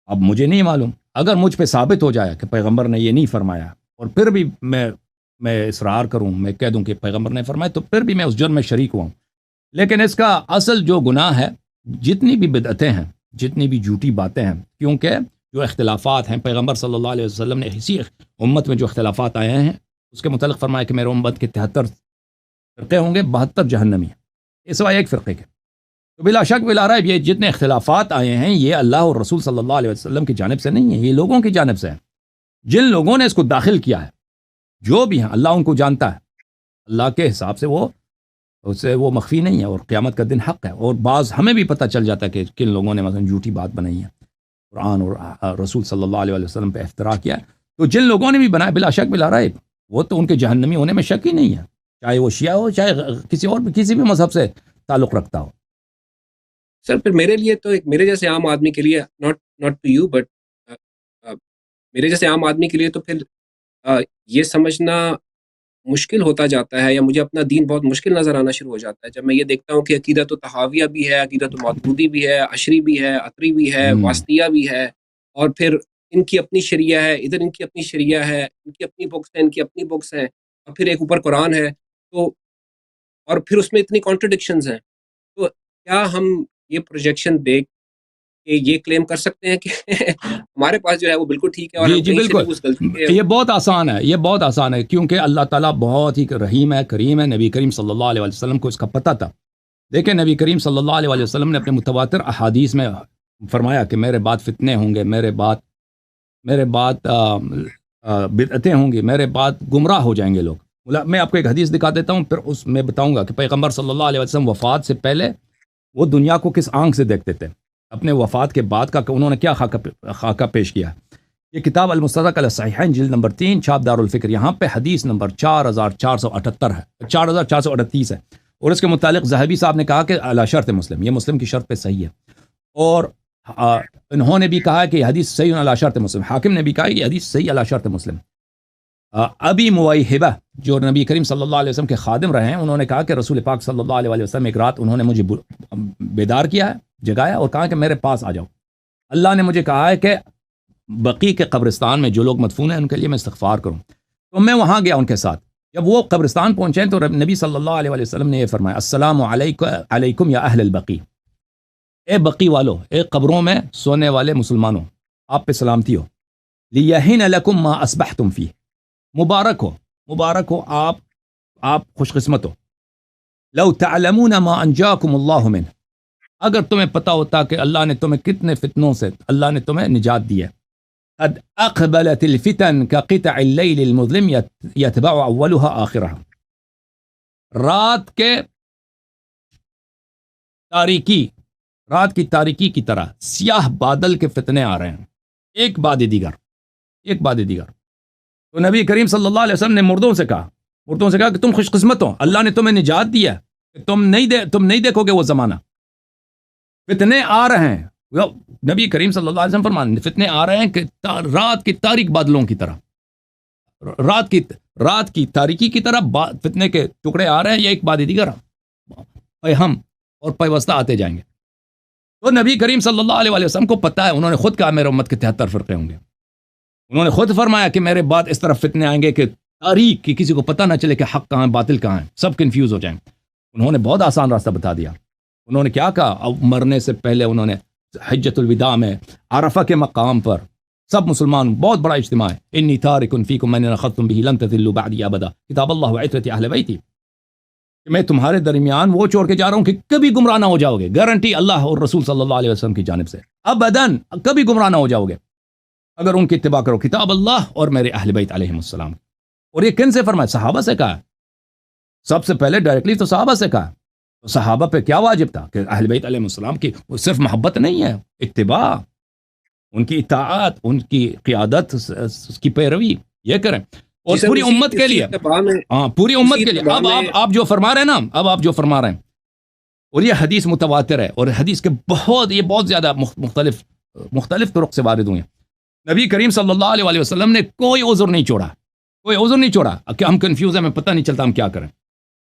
اب مجھے نہیں معلوم. اگر مجھ پہ ثابت ہو جائے کہ پیغمبر نے یہ نہیں فرمایا اور پھر بھی میں اصرار کروں، میں کہہ دوں کہ پیغمبر نے فرمایا، تو پھر بھی میں اس جرم میں شریک ہوا ہوں. لیکن اس کا اصل جو گناہ ہے، جتنی بھی بدعتیں ہیں، جتنی بھی جھوٹی باتیں ہیں، کیونکہ جو اختلافات ہیں پیغمبر صلی اللہ علیہ وسلم نے اسی امت میں جو اختلافات آئے ہیں اس کے متعلق فرمایا کہ میرے امت کے 73 فرقے ہوں گے، 72 جہنمی ہیں، اس سوائے ایک فرقے کے. تو بلا شک بلا ریب یہ جتنے اختلافات آئے ہیں یہ اللہ اور رسول صلی اللہ علیہ وسلم کی جانب سے نہیں ہے، یہ لوگوں کی جانب سے ہے. جن لوگوں نے اس کو داخل کیا ہے، جو بھی ہیں، اللہ ان کو جانتا ہے، اللہ کے حساب سے وہ اس سے وہ مخفی نہیں ہے، اور قیامت کا دن حق ہے، اور بعض ہمیں بھی پتہ چل جاتا ہے کہ کن لوگوں نے مثلا جھوٹی بات بنائی ہے، قرآن اور رسول صلی اللہ علیہ وسلم پہ افترا کیا ہے. تو جن لوگوں نے بھی بنایا بلا شک بلا رائب، وہ تو ان کے جہنمی ہونے میں شک ہی نہیں ہے، چاہے وہ شیعہ ہو، چاہے کسی بھی مذہب سے تعلق رکھتا ہو. سر پھر میرے لیے تو میرے جیسے عام آدمی کے لیے، ناٹ ٹو یو بٹ میرے جیسے عام آدمی کے لیے تو پھر یہ سمجھنا مشکل ہوتا جاتا ہے، یا مجھے اپنا دین بہت مشکل نظر آنا شروع ہو جاتا ہے جب میں یہ دیکھتا ہوں کہ عقیدت طحاویہ بھی ہے، عقیدت ماتریدی بھی ہے، عشری بھی ہے، عطری بھی ہے، واسطیہ بھی ہے، اور پھر ان کی اپنی شریعہ ہے، ادھر ان کی اپنی شریعہ ہے، ان کی اپنی بکس ہیں، ان کی اپنی بکس ہیں، اور پھر ایک اوپر قرآن ہے، تو اور پھر اس میں اتنی کانٹرڈکشنز ہیں. تو کیا ہم یہ پروجیکشن دیکھ کہ یہ کلیم کر سکتے ہیں کہ ہمارے پاس جو ہے وہ بالکل ٹھیک ہے، اور ہم جی کہیں سے بالکل، بھی اس غلطی کے؟ یہ بہت آسان ہے، یہ بہت آسان ہے، کیونکہ اللہ تعالیٰ بہت ہی رحیم ہے، کریم ہے. نبی کریم صلی اللہ علیہ وسلم کو اس کا پتہ تھا. دیکھیں نبی کریم صلی اللہ علیہ وسلم نے اپنے متواتر احادیث میں فرمایا کہ میرے بعد فتنے ہوں گے، میرے بعد بدعتیں ہوں گی، میرے بعد گمراہ ہو جائیں گے لوگ. میں آپ کو ایک حدیث دکھا دیتا ہوں، پھر اس میں بتاؤں گا کہ پیغمبر صلی اللہ علیہ وسلم وفات سے پہلے وہ دنیا کو کس آنکھ سے دیکھتے تھے، اپنے وفات کے بعد کا کہ انہوں نے کیا خاکہ پیش کیا. یہ کتاب المستدرک علی الصحیحین جلد نمبر 3 چھاپ دار الفکر، یہاں پہ حدیث نمبر 4478 ہے، 4438 ہے، اور اس کے متعلق ذہبی صاحب نے کہا کہ علی شرط مسلم، یہ مسلم کی شرط پہ صحیح ہے. اور انہوں نے بھی کہا کہ یہ حدیث صحیح علی شرط مسلم، حاکم نے بھی کہا کہ یہ حدیث صحیح علی شرط مسلم. ابی مویہبہ جو نبی کریم صلی اللہ علیہ وسلم کے خادم رہے ہیں، انہوں نے کہا کہ رسول پاک صلی اللہ علیہ وسلم ایک رات انہوں نے مجھے بیدار کیا ہے، جگایا اور کہا کہ میرے پاس آ جاؤ. اللہ نے مجھے کہا ہے کہ بقیع کے قبرستان میں جو لوگ مدفون ہیں ان کے لیے میں استغفار کروں. تو میں وہاں گیا ان کے ساتھ. جب وہ قبرستان پہنچے تو نبی صلی اللہ علیہ وسلم نے یہ فرمایا، السلام علیکم یا اہل البقیع، اے بقیع والو، اے قبروں میں سونے والے مسلمانوں، آپ پہ سلامتی ہو. لیہن لکم ما اصبحتم فیہ، مبارک ہو آپ خوش قسمت ہو. لو تعلمون ما انجاکم اللہ منہ، اگر تمہیں پتہ ہوتا کہ اللہ نے تمہیں کتنے فتنوں سے اللہ نے تمہیں نجات دی ہے. قد اقبلت الفتن كقطع الليل المظلم يتبع اولها آخرها، رات کی تاریکی کی طرح سیاہ بادل کے فتنے آ رہے ہیں، ایک بعد دیگر. تو نبی کریم صلی اللہ علیہ وسلم نے مردوں سے کہا کہ تم خوش قسمت ہو، اللہ نے تمہیں نجات دی ہے، تم نہیں دیکھو گے وہ زمانہ. فتنے آ رہے ہیں، نبی کریم صلی اللہ علیہ وسلم فرمان، فتنے آ رہے ہیں کہ رات کی تاریک بادلوں کی طرح، رات کی تاریکی کی طرح فتنے کے ٹکڑے آ رہے ہیں، یہ ایک بعد دیگر ہم اور پیوستہ آتے جائیں گے. تو نبی کریم صلی اللہ علیہ وسلم کو پتہ ہے، انہوں نے خود کہا میرے امت کے 73 فرقے ہوں گے. انہوں نے خود فرمایا کہ میرے بعد اس طرف فتنے آئیں گے کہ تاریک کی کسی کو پتہ نہ چلے کہ حق کہاں ہے باطل کہاں ہے، سب کنفیوز ہو جائیں. انہوں نے بہت آسان راستہ بتا دیا. انہوں نے کیا کہا؟ اب مرنے سے پہلے انہوں نے حجۃ الوداع میں عرفہ کے مقام پر سب مسلمان بہت بڑا اجتماع ہے، انی تارک فیکم من اخذتم به لن تضلوا بعدی ابدا کتاب اللہ وعترۃ اہل بیتی، کہ میں تمہارے درمیان وہ چھوڑ کے جا رہا ہوں کہ کبھی گمراہ نہ ہو جاؤ گے، گارنٹی اللہ اور رسول صلی اللہ علیہ وسلم کی جانب سے، ابداً کبھی گمراہ نہ ہو جاؤ گے اگر ان کی اتباع کرو، کتاب اللہ اور میرے اہل بیت علیہم السلام. اور یہ کن سے فرمایا؟ صحابہ سے کہا. سب سے پہلے ڈائریکٹلی تو صحابہ سے کہا. تو صحابہ پہ کیا واجب تھا کہ اہل بیت علیہم السلام کی صرف محبت نہیں ہے، اتباع، ان کی اطاعت، ان کی قیادت، اس کی پیروی یہ کریں. اور پوری امت کے لیے، پوری امت کے لیے. اب آپ جو فرما رہے ہیں نا، آپ جو فرما رہے ہیں، اور یہ حدیث متواتر ہے، اور حدیث کے بہت زیادہ مختلف طرق سے وارد ہوئے ہیں. نبی کریم صلی اللہ علیہ وسلم نے کوئی عذر نہیں چھوڑا کہ ہم کنفیوز ہیں، ہمیں پتہ نہیں چلتا ہم کیا کریں.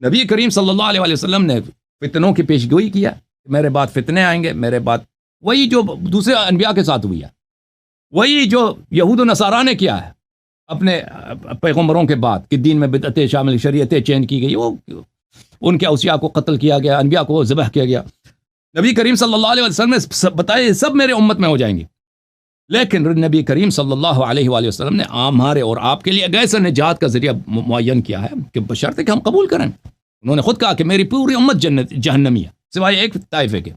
نبی کریم صلی اللہ علیہ وسلم نے فتنوں کی پیشگوئی کیا، میرے بعد فتنے آئیں گے، میرے بعد وہی جو دوسرے انبیاء کے ساتھ ہوئی ہے، وہی جو یہود و نصارہ نے کیا ہے اپنے پیغمبروں کے بعد، کہ دین میں بدعتیں شامل، شریعتیں چینج کی گئی، وہ ان کے اوصیاء کو قتل کیا گیا، انبیاء کو ذبح کیا گیا. نبی کریم صلی اللہ علیہ وسلم نے بتایا سب میرے امت میں ہو جائیں گی. لیکن نبی کریم صلی اللہ علیہ وآلہ وسلم نے ہمارے اور آپ کے لیے ایک ایسا نجات کا ذریعہ معین کیا ہے کہ بشرط کہ ہم قبول کریں. انہوں نے خود کہا کہ میری پوری امت جہنمی ہے سوائے ایک طائفے کے.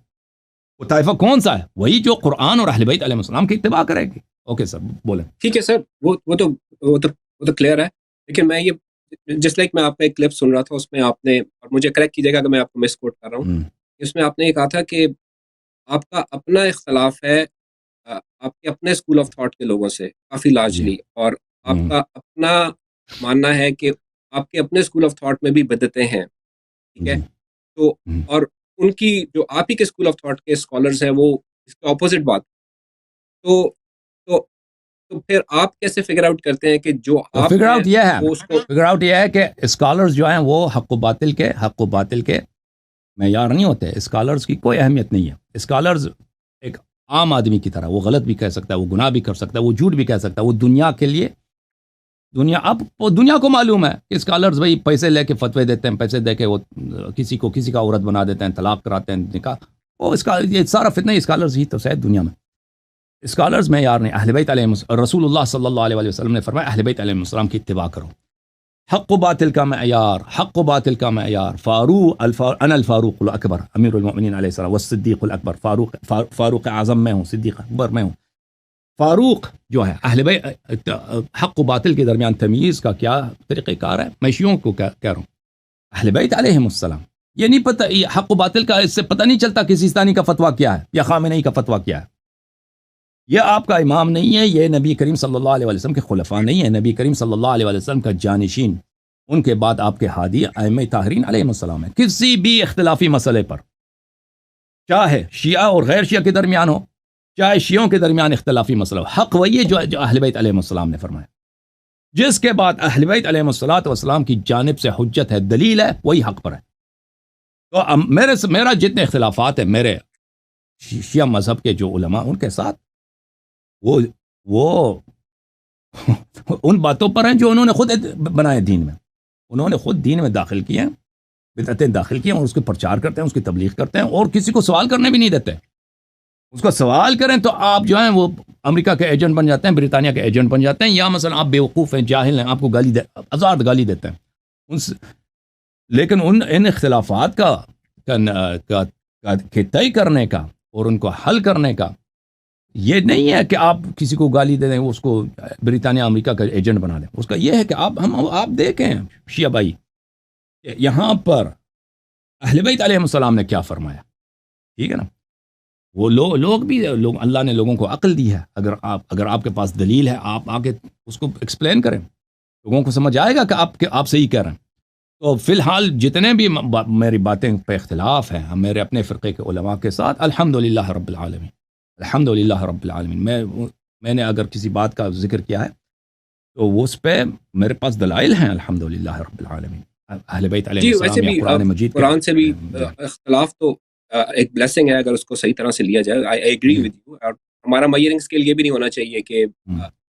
وہ طائفہ کون سا ہے؟ وہی جو قرآن اور اہل بیت علیہ السلام کی اتباع کرے گی. اوکے سر، بولیں. ٹھیک ہے سر، وہ تو کلیئر ہے، لیکن میں یہ جس لائک میں آپ کا ایک کلپ سن رہا تھا، اس میں آپ نے، اور مجھے کریکٹ کیجیے گا اگر میں آپ کو مس کوٹ کر رہا ہوں، اس میں آپ نے یہ کہا تھا کہ آپ کا اپنا اختلاف ہے آپ کے اپنے اسکول آف تھاٹ کے لوگوں سے کافی جی لارجلی، اور آپ کا اپنا ماننا ہے کہ آپ کے اپنے اسکول آف تھاٹ میں بھی بدعتیں ہیں، ٹھیک ہے؟ جی تو اور ان کی جو آپ ہی کے اسکول آف تھاٹ کے اسکالرز ہیں وہ اس کے اپوزٹ بات، تو تو تو پھر آپ کیسے فگر آؤٹ کرتے ہیں کہ جو تو آپ فگر ہیں آؤٹ یہ ہے وہ اس کو فگر آؤٹ یہ ہے کہ اسکالرز جو ہیں وہ حق و باطل کے معیار نہیں ہوتے. اسکالرز کی کوئی اہمیت نہیں ہے. اسکالرز ایک عام آدمی کی طرح، وہ غلط بھی کہہ سکتا ہے، وہ گناہ بھی کر سکتا ہے، وہ جھوٹ بھی کہہ سکتا ہے. وہ دنیا کے لیے، اب وہ دنیا کو معلوم ہے کہ اسکالرز بھائی پیسے لے کے فتوے دیتے ہیں، پیسے دے کے وہ کسی کا عورت بنا دیتے ہیں، طلاق کراتے ہیں، نکاح. وہ اس کا یہ سارا فتنہ اسکالرز ہی تو شاید دنیا میں. اسکالرز معیار نہیں. اہل بیت علیہ رسول اللہ صلی اللہ علیہ وسلم نے فرمایا اہل بیت علیہ السلام کی اتباع کرو. حق و باطل کا معیار، انا الفاروق الاکبر امیر المؤمنین علیہ السلام والصدیق الاکبر، فاروق اعظم میں ہوں، صدیق اکبر میں ہوں. فاروق جو ہے اہل بیت، حق و باطل کے درمیان تمیز کا کیا طریقہ کار ہے؟ میں شیعوں کو کہہ رہا ہوں اہل بیت علیہم السلام. یہ نہیں پتہ، یہ حق و باطل کا اس سے پتہ نہیں چلتا کہ سیستانی کا فتویٰ کیا ہے یا خامنئی کا فتویٰ کیا ہے. یہ آپ کا امام نہیں ہے، یہ نبی کریم صلی اللہ علیہ وسلم کے خلفاء نہیں ہے، نبی کریم صلی اللہ علیہ وسلم کا جانشین، ان کے بعد آپ کے ہادی ائمہ طاہرین علیہ السلام ہے. کسی بھی اختلافی مسئلے پر، چاہے شیعہ اور غیر شیعہ کے درمیان ہو، چاہے شیعوں کے درمیان اختلافی مسئلہ ہو، حق وہی ہے جو اہل بیت علیہ السلام نے فرمایا. جس کے بعد اہل بیت علیہ السلام کی جانب سے حجت ہے، دلیل ہے، وہی حق پر ہے. تو میرا جتنے اختلافات ہیں میرے شیعہ مذہب کے جو علماء ان کے ساتھ، وہ ان باتوں پر ہیں جو انہوں نے خود بنائے دین میں. انہوں نے خود دین میں داخل کیے ہیں، بدعتیں داخل کی ہیں، اور اس کو پرچار کرتے ہیں، اس کی تبلیغ کرتے ہیں، اور کسی کو سوال کرنے بھی نہیں دیتے. اس کو سوال کریں تو آپ جو ہیں وہ امریکہ کے ایجنٹ بن جاتے ہیں، برطانیہ کے ایجنٹ بن جاتے ہیں، یا مثلا آپ بیوقوف ہیں، جاہل ہیں، آپ کو آزاد گالی دیتے ہیں. لیکن ان اختلافات کا طے کرنے کا اور ان کو حل کرنے کا یہ نہیں ہے کہ آپ کسی کو گالی دے دیں، اس کو برطانیہ امریکہ کا ایجنٹ بنا دیں. اس کا یہ ہے کہ آپ دیکھیں شیعہ بھائی، یہاں پر اہل بیت علیہ السلام نے کیا فرمایا. ٹھیک ہے نا؟ وہ لوگ بھی اللہ نے لوگوں کو عقل دی ہے. اگر آپ کے پاس دلیل ہے، آپ آگے اس کو ایکسپلین کریں، لوگوں کو سمجھ آئے گا کہ آپ صحیح کہہ رہے ہیں. تو فی الحال جتنے بھی میری باتیں پہ اختلاف ہیں میرے اپنے فرقے کے علماء کے ساتھ، الحمدللہ رب العالمین، الحمدللہ رب العالمین. میں نے اگر کسی بات کا ذکر کیا ہے تو وہ اس پہ میرے پاس دلائل ہیں، الحمدللہ رب العالمین. اہل بیت علیہ جی، السلام ویسے یا بھی قرآن مجید کے قرآن سے بھی اختلاف تو ایک بلیسنگ ہے اگر اس کو صحیح طرح سے لیا جائے. I agree with you. اور ہمارا میئرنگ اسکیل یہ بھی نہیں ہونا چاہیے کہ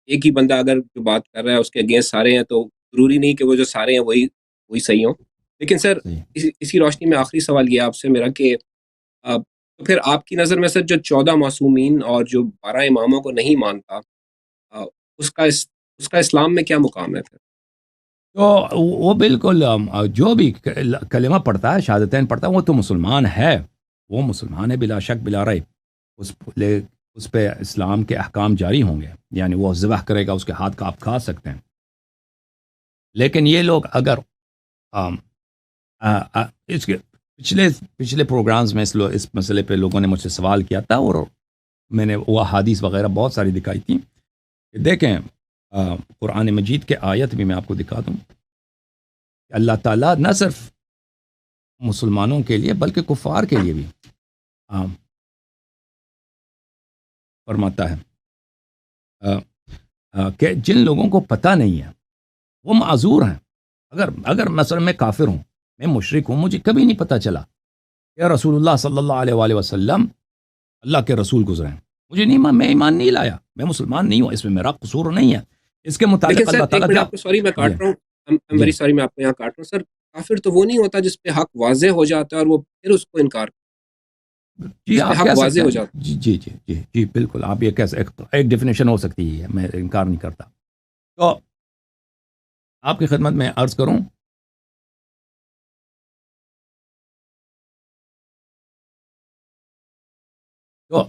ایک ہی بندہ اگر جو بات کر رہا ہے اس کے اگینسٹ سارے ہیں، تو ضروری نہیں کہ وہ جو سارے ہیں وہی صحیح ہوں. لیکن سر اسی روشنی میں آخری سوال یہ آپ سے میرا کہ تو پھر آپ کی نظر میں سر جو 14 معصومین اور جو 12 اماموں کو نہیں مانتا، اس کا اسلام میں کیا مقام ہے پھر؟ تو وہ بالکل جو بھی کلمہ پڑھتا ہے، شہادتین پڑھتا ہے، وہ تو مسلمان ہے، وہ مسلمان ہے بلا شک بلا رائب. اس پہ اسلام کے احکام جاری ہوں گے، یعنی وہ ذبح کرے گا، اس کے ہاتھ کا آپ کھا سکتے ہیں. لیکن یہ لوگ اگر اس کے پچھلے پروگرامز میں اس مسئلے پہ لوگوں نے مجھ سے سوال کیا تھا، اور میں نے وہ حدیث وغیرہ بہت ساری دکھائی تھی. دیکھیں قرآن مجید کے آیت بھی میں آپ کو دکھا دوں کہ اللہ تعالیٰ نہ صرف مسلمانوں کے لیے بلکہ کفار کے لیے بھی فرماتا ہے کہ جن لوگوں کو پتہ نہیں ہے وہ معذور ہیں. اگر مثلا میں کافر ہوں، میں مشرک ہوں، مجھے کبھی نہیں پتہ چلا کہ رسول اللہ صلی اللہ علیہ وآلہ وسلم اللہ کے رسول گزرے ہیں، مجھے نہیں، میں ایمان نہیں لایا، میں مسلمان نہیں ہوں، اس میں میرا قصور نہیں ہے. اس کے متعلق اللہ تعالیٰ آپ کو سوری میں کاٹ رہا ہوں، ویری سوری میں آپ کو یہاں کاٹ رہا ہوں سر. کافر تو وہ نہیں ہوتا جس پہ حق واضح ہو جاتا ہے اور وہ پھر اس کو انکار، جی آپ حق کہہ واضح سکتے ہو ہیں، جاتا. جی بالکل، آپ یہ کہہ سکتے، ایک ڈیفینیشن ہو سکتی ہے، میں انکار نہیں کرتا. تو آپ کی خدمت میں عرض کروں تو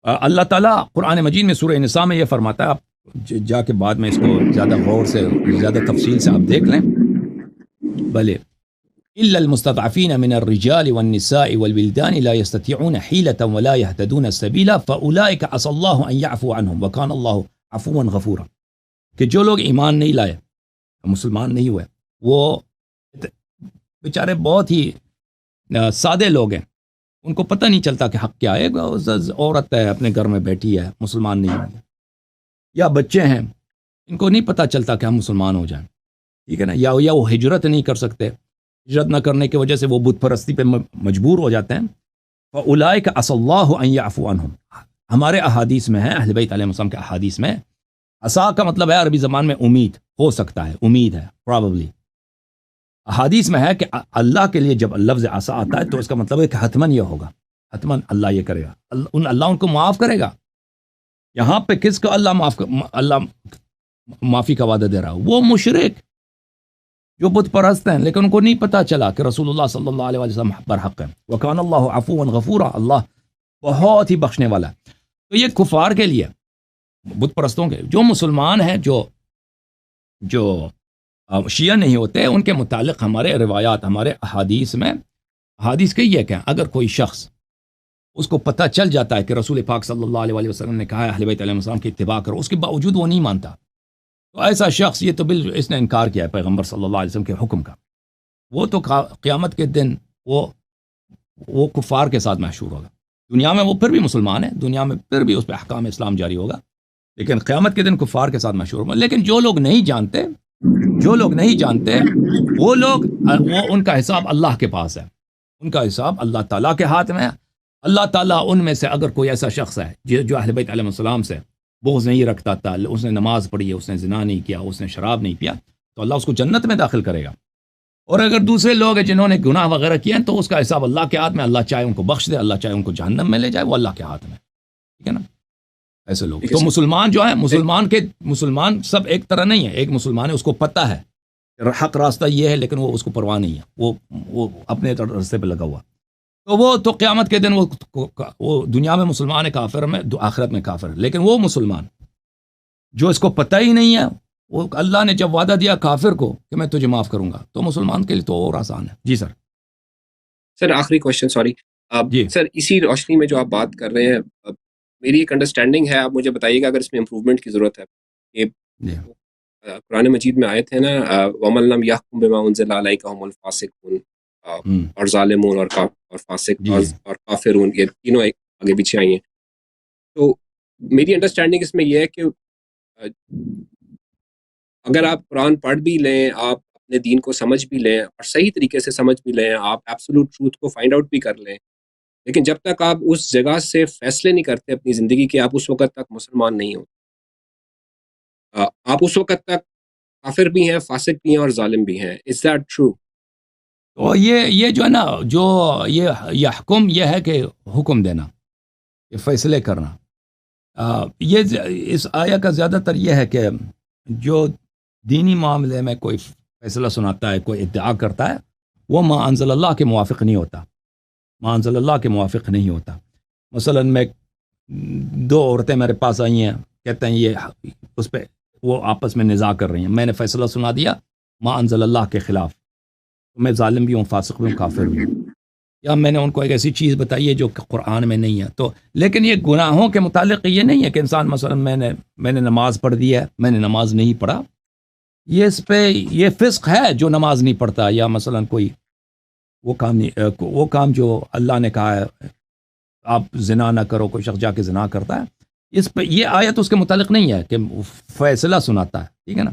اللہ تعالیٰ قرآن مجید میں سورہ نساء میں یہ فرماتا ہے، آپ جا کے بعد میں اس کو زیادہ غور سے زیادہ تفصیل سے آپ دیکھ لیں. بلے إلا المستضعفين من الرجال والنساء والولدان لا يستطيعون حيلة ولا يهتدون سبيلا فأولئك عسى الله أن يعفو عنهم وكان الله عفوا غفورا. کہ جو لوگ ایمان نہیں لائے، مسلمان نہیں ہوئے، وہ بیچارے بہت ہی سادے لوگ ہیں، ان کو پتہ نہیں چلتا کہ حق کیا ہے. عورت ہے اپنے گھر میں بیٹھی ہے، مسلمان نہیں ہوئی، یا بچے ہیں، ان کو نہیں پتہ چلتا کہ ہم مسلمان ہو جائیں، ٹھیک ہے نا. یا وہ ہجرت نہیں کر سکتے، ہجرت نہ کرنے کی وجہ سے وہ بت پرستی پہ مجبور ہو جاتے ہیں. فَأُولَئِكَ عَسَى اللَّهُ أَن يَعْفُوَ عَنْهُمْ. ہمارے احادیث میں ہے، اہل بیت علیہ السلام کے احادیث میں عصا کا مطلب ہے عربی زبان میں امید، ہو سکتا ہے، امید ہے، probably. احادیث میں ہے کہ اللہ کے لیے جب لفظ عصا آتا ہے تو اس کا مطلب ہے کہ حتماً یہ ہوگا، حتماً اللہ یہ کرے گا، اللہ ان کو معاف کرے گا. یہاں پہ کس کو اللہ معافی کا وعدہ دے رہا ہے؟ وہ مشرک جو بت پرست ہیں، لیکن ان کو نہیں پتہ چلا کہ رسول اللہ صلی اللہ علیہ وسلم برحق ہے. وَكَانَ اللَّهُ عَفُوًا غَفُورًا، اللہ بہت ہی بخشنے والا ہے. تو یہ کفار کے لیے، بت پرستوں کے. جو مسلمان ہیں، جو شیعہ نہیں ہوتے، ان کے متعلق ہمارے روایات، ہمارے احادیث کے یہ کہ اگر کوئی شخص اس کو پتہ چل جاتا ہے کہ رسول پاک صلی اللہ علیہ وسلم نے کہا ہے اہل بیت علیہ السلام کی اتباع کرو، اس کے باوجود وہ نہیں مانتا، تو ایسا شخص یہ تو اس نے انکار کیا ہے پیغمبر صلی اللہ علیہ وسلم کے حکم کا. وہ تو قیامت کے دن وہ کفار کے ساتھ محشور ہوگا. دنیا میں وہ پھر بھی مسلمان ہے، دنیا میں پھر بھی اس پہ احکام اسلام جاری ہوگا، لیکن قیامت کے دن کفار کے ساتھ محشور ہوگا. لیکن جو لوگ نہیں جانتے وہ ان کا حساب اللہ کے پاس ہے، ان کا حساب اللہ تعالیٰ کے ہاتھ میں ہے. اللہ تعالیٰ ان میں سے اگر کوئی ایسا شخص ہے جو اہل بیت علیہ السلام سے بغض نہیں رکھتا تھا، اس نے نماز پڑھی ہے، اس نے زنا نہیں کیا، اس نے شراب نہیں پیا، تو اللہ اس کو جنت میں داخل کرے گا. اور اگر دوسرے لوگ ہیں جنہوں نے گناہ وغیرہ کیا ہیں، تو اس کا حساب اللہ کے ہاتھ میں. اللہ چاہے ان کو بخش دے، اللہ چاہے ان کو جہنم میں لے جائے، وہ اللہ کے ہاتھ میں، ٹھیک ہے نا. ایسے لوگ تو مسلمان جو ہے، مسلمان سب ایک طرح نہیں ہے. ایک مسلمان ہے، اس کو پتہ ہے حق راستہ یہ ہے، لیکن وہ اس کو پرواہ نہیں ہے، وہ اپنے راستے پہ لگا ہوا. تو وہ تو قیامت کے دن وہ دنیا میں مسلمان ہے، کافر میں، آخرت میں کافر ہے. لیکن وہ مسلمان جو اس کو پتہ ہی نہیں ہے، وہ اللہ نے جب وعدہ دیا کافر کو کہ میں تجھے معاف کروں گا، تو مسلمان کے لیے تو اور آسان ہے. جی سر آخری کوشچن، سوری سر، اسی روشنی میں جو آپ بات کر رہے ہیں، میری ایک انڈرسٹینڈنگ ہے، آپ مجھے بتائیے گا اگر اس میں امپروومنٹ کی ضرورت ہے. یہ قرآن مجید میں آیت ہے نا، وَمَن لَّمْ يَحْكُم بِمَا أُنزِلَ عَلَيْكَ هُمُ الْفَاسِقُونَ، اور ظالمون اور فاسق اور کافرون، یہ تینوں آگے پیچھے آئی ہیں. تو میری انڈرسٹینڈنگ اس میں یہ ہے کہ اگر آپ قرآن پڑھ بھی لیں، آپ اپنے دین کو سمجھ بھی لیں اور صحیح طریقے سے سمجھ بھی لیں، آپ ایبسولوٹ ٹروتھ کو فائنڈ آؤٹ بھی کر لیں، لیکن جب تک آپ اس جگہ سے فیصلے نہیں کرتے اپنی زندگی کے، آپ اس وقت تک مسلمان نہیں ہوتے. آپ اس وقت تک کافر بھی ہیں، فاسق بھی ہیں اور ظالم بھی ہیں. Is that true? تو یہ جو ہے نا، جو یہ حکم یہ ہے کہ حکم دینا، یہ فیصلے کرنا. یہ اس آیا کا زیادہ تر یہ ہے کہ جو دینی معاملے میں کوئی فیصلہ سناتا ہے، کوئی ادعا کرتا ہے، وہ ما انزل اللہ کے موافق نہیں ہوتا، ما انزل اللہ کے موافق نہیں ہوتا. مثلا میں دو عورتیں میرے پاس آئی ہیں، کہتے ہیں یہ اس پہ وہ آپس میں نزاع کر رہی ہیں، میں نے فیصلہ سنا دیا ما انزل اللہ کے خلاف، میں ظالم بھی ہوں، فاسق بھی ہوں، کافر بھی ہوں. یا میں نے ان کو ایک ایسی چیز بتائی ہے جو کہ قرآن میں نہیں ہے. تو لیکن یہ گناہوں کے متعلق یہ نہیں ہے کہ انسان مثلا میں نے نماز پڑھ دی ہے، میں نے نماز نہیں پڑھا، یہ اس پہ یہ فسق ہے جو نماز نہیں پڑھتا، یا مثلا کوئی وہ کام جو اللہ نے کہا ہے آپ زنا نہ کرو، کوئی شخص جا کے زنا کرتا ہے، اس پہ یہ آیت اس کے متعلق نہیں ہے کہ فیصلہ سناتا ہے، ٹھیک ہے نا.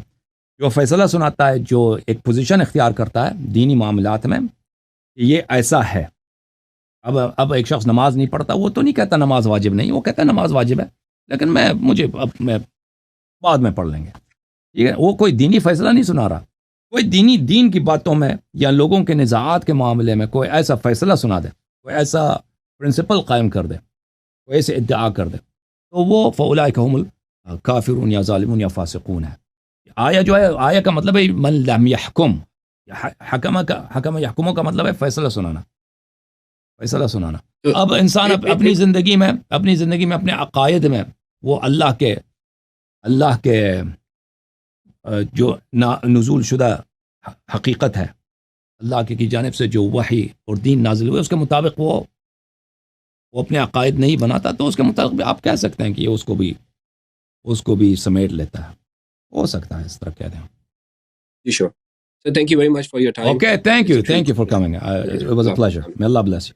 جو فیصلہ سناتا ہے، جو ایک پوزیشن اختیار کرتا ہے دینی معاملات میں، یہ ایسا ہے. اب ایک شخص نماز نہیں پڑھتا، وہ تو نہیں کہتا نماز واجب نہیں، وہ کہتا نماز واجب ہے، لیکن میں بعد میں پڑھ لیں گے، ٹھیک ہے. وہ کوئی دینی فیصلہ نہیں سنا رہا. کوئی دین کی باتوں میں یا لوگوں کے نزاعات کے معاملے میں کوئی ایسا فیصلہ سنا دے، کوئی ایسا پرنسپل قائم کر دے، کوئی ایسے ادعا کر دے، تو وہ فاولئک هم الکافرون یا ظالمون یا فاسقون ہے. آیا جو ہے، آیا کا مطلب ہے من لم یحکم، حکم یحکموں کا مطلب ہے فیصلہ سنانا، فیصلہ سنانا. اب انسان اپنی زندگی میں اپنے عقائد میں وہ اللہ اللہ کے جو نزول شدہ حقیقت ہے، اللہ کی جانب سے جو وحی اور دین نازل ہوئے، اس کے مطابق وہ اپنے عقائد نہیں بناتا، تو اس کے مطابق بھی آپ کہہ سکتے ہیں کہ یہ اس کو بھی سمیٹ لیتا ہے، ہو سکتا ہے اس طرح کہہ دیں. جی شور. So thank you very much for your time. Okay, thank you for coming. It was a pleasure. May Allah bless you.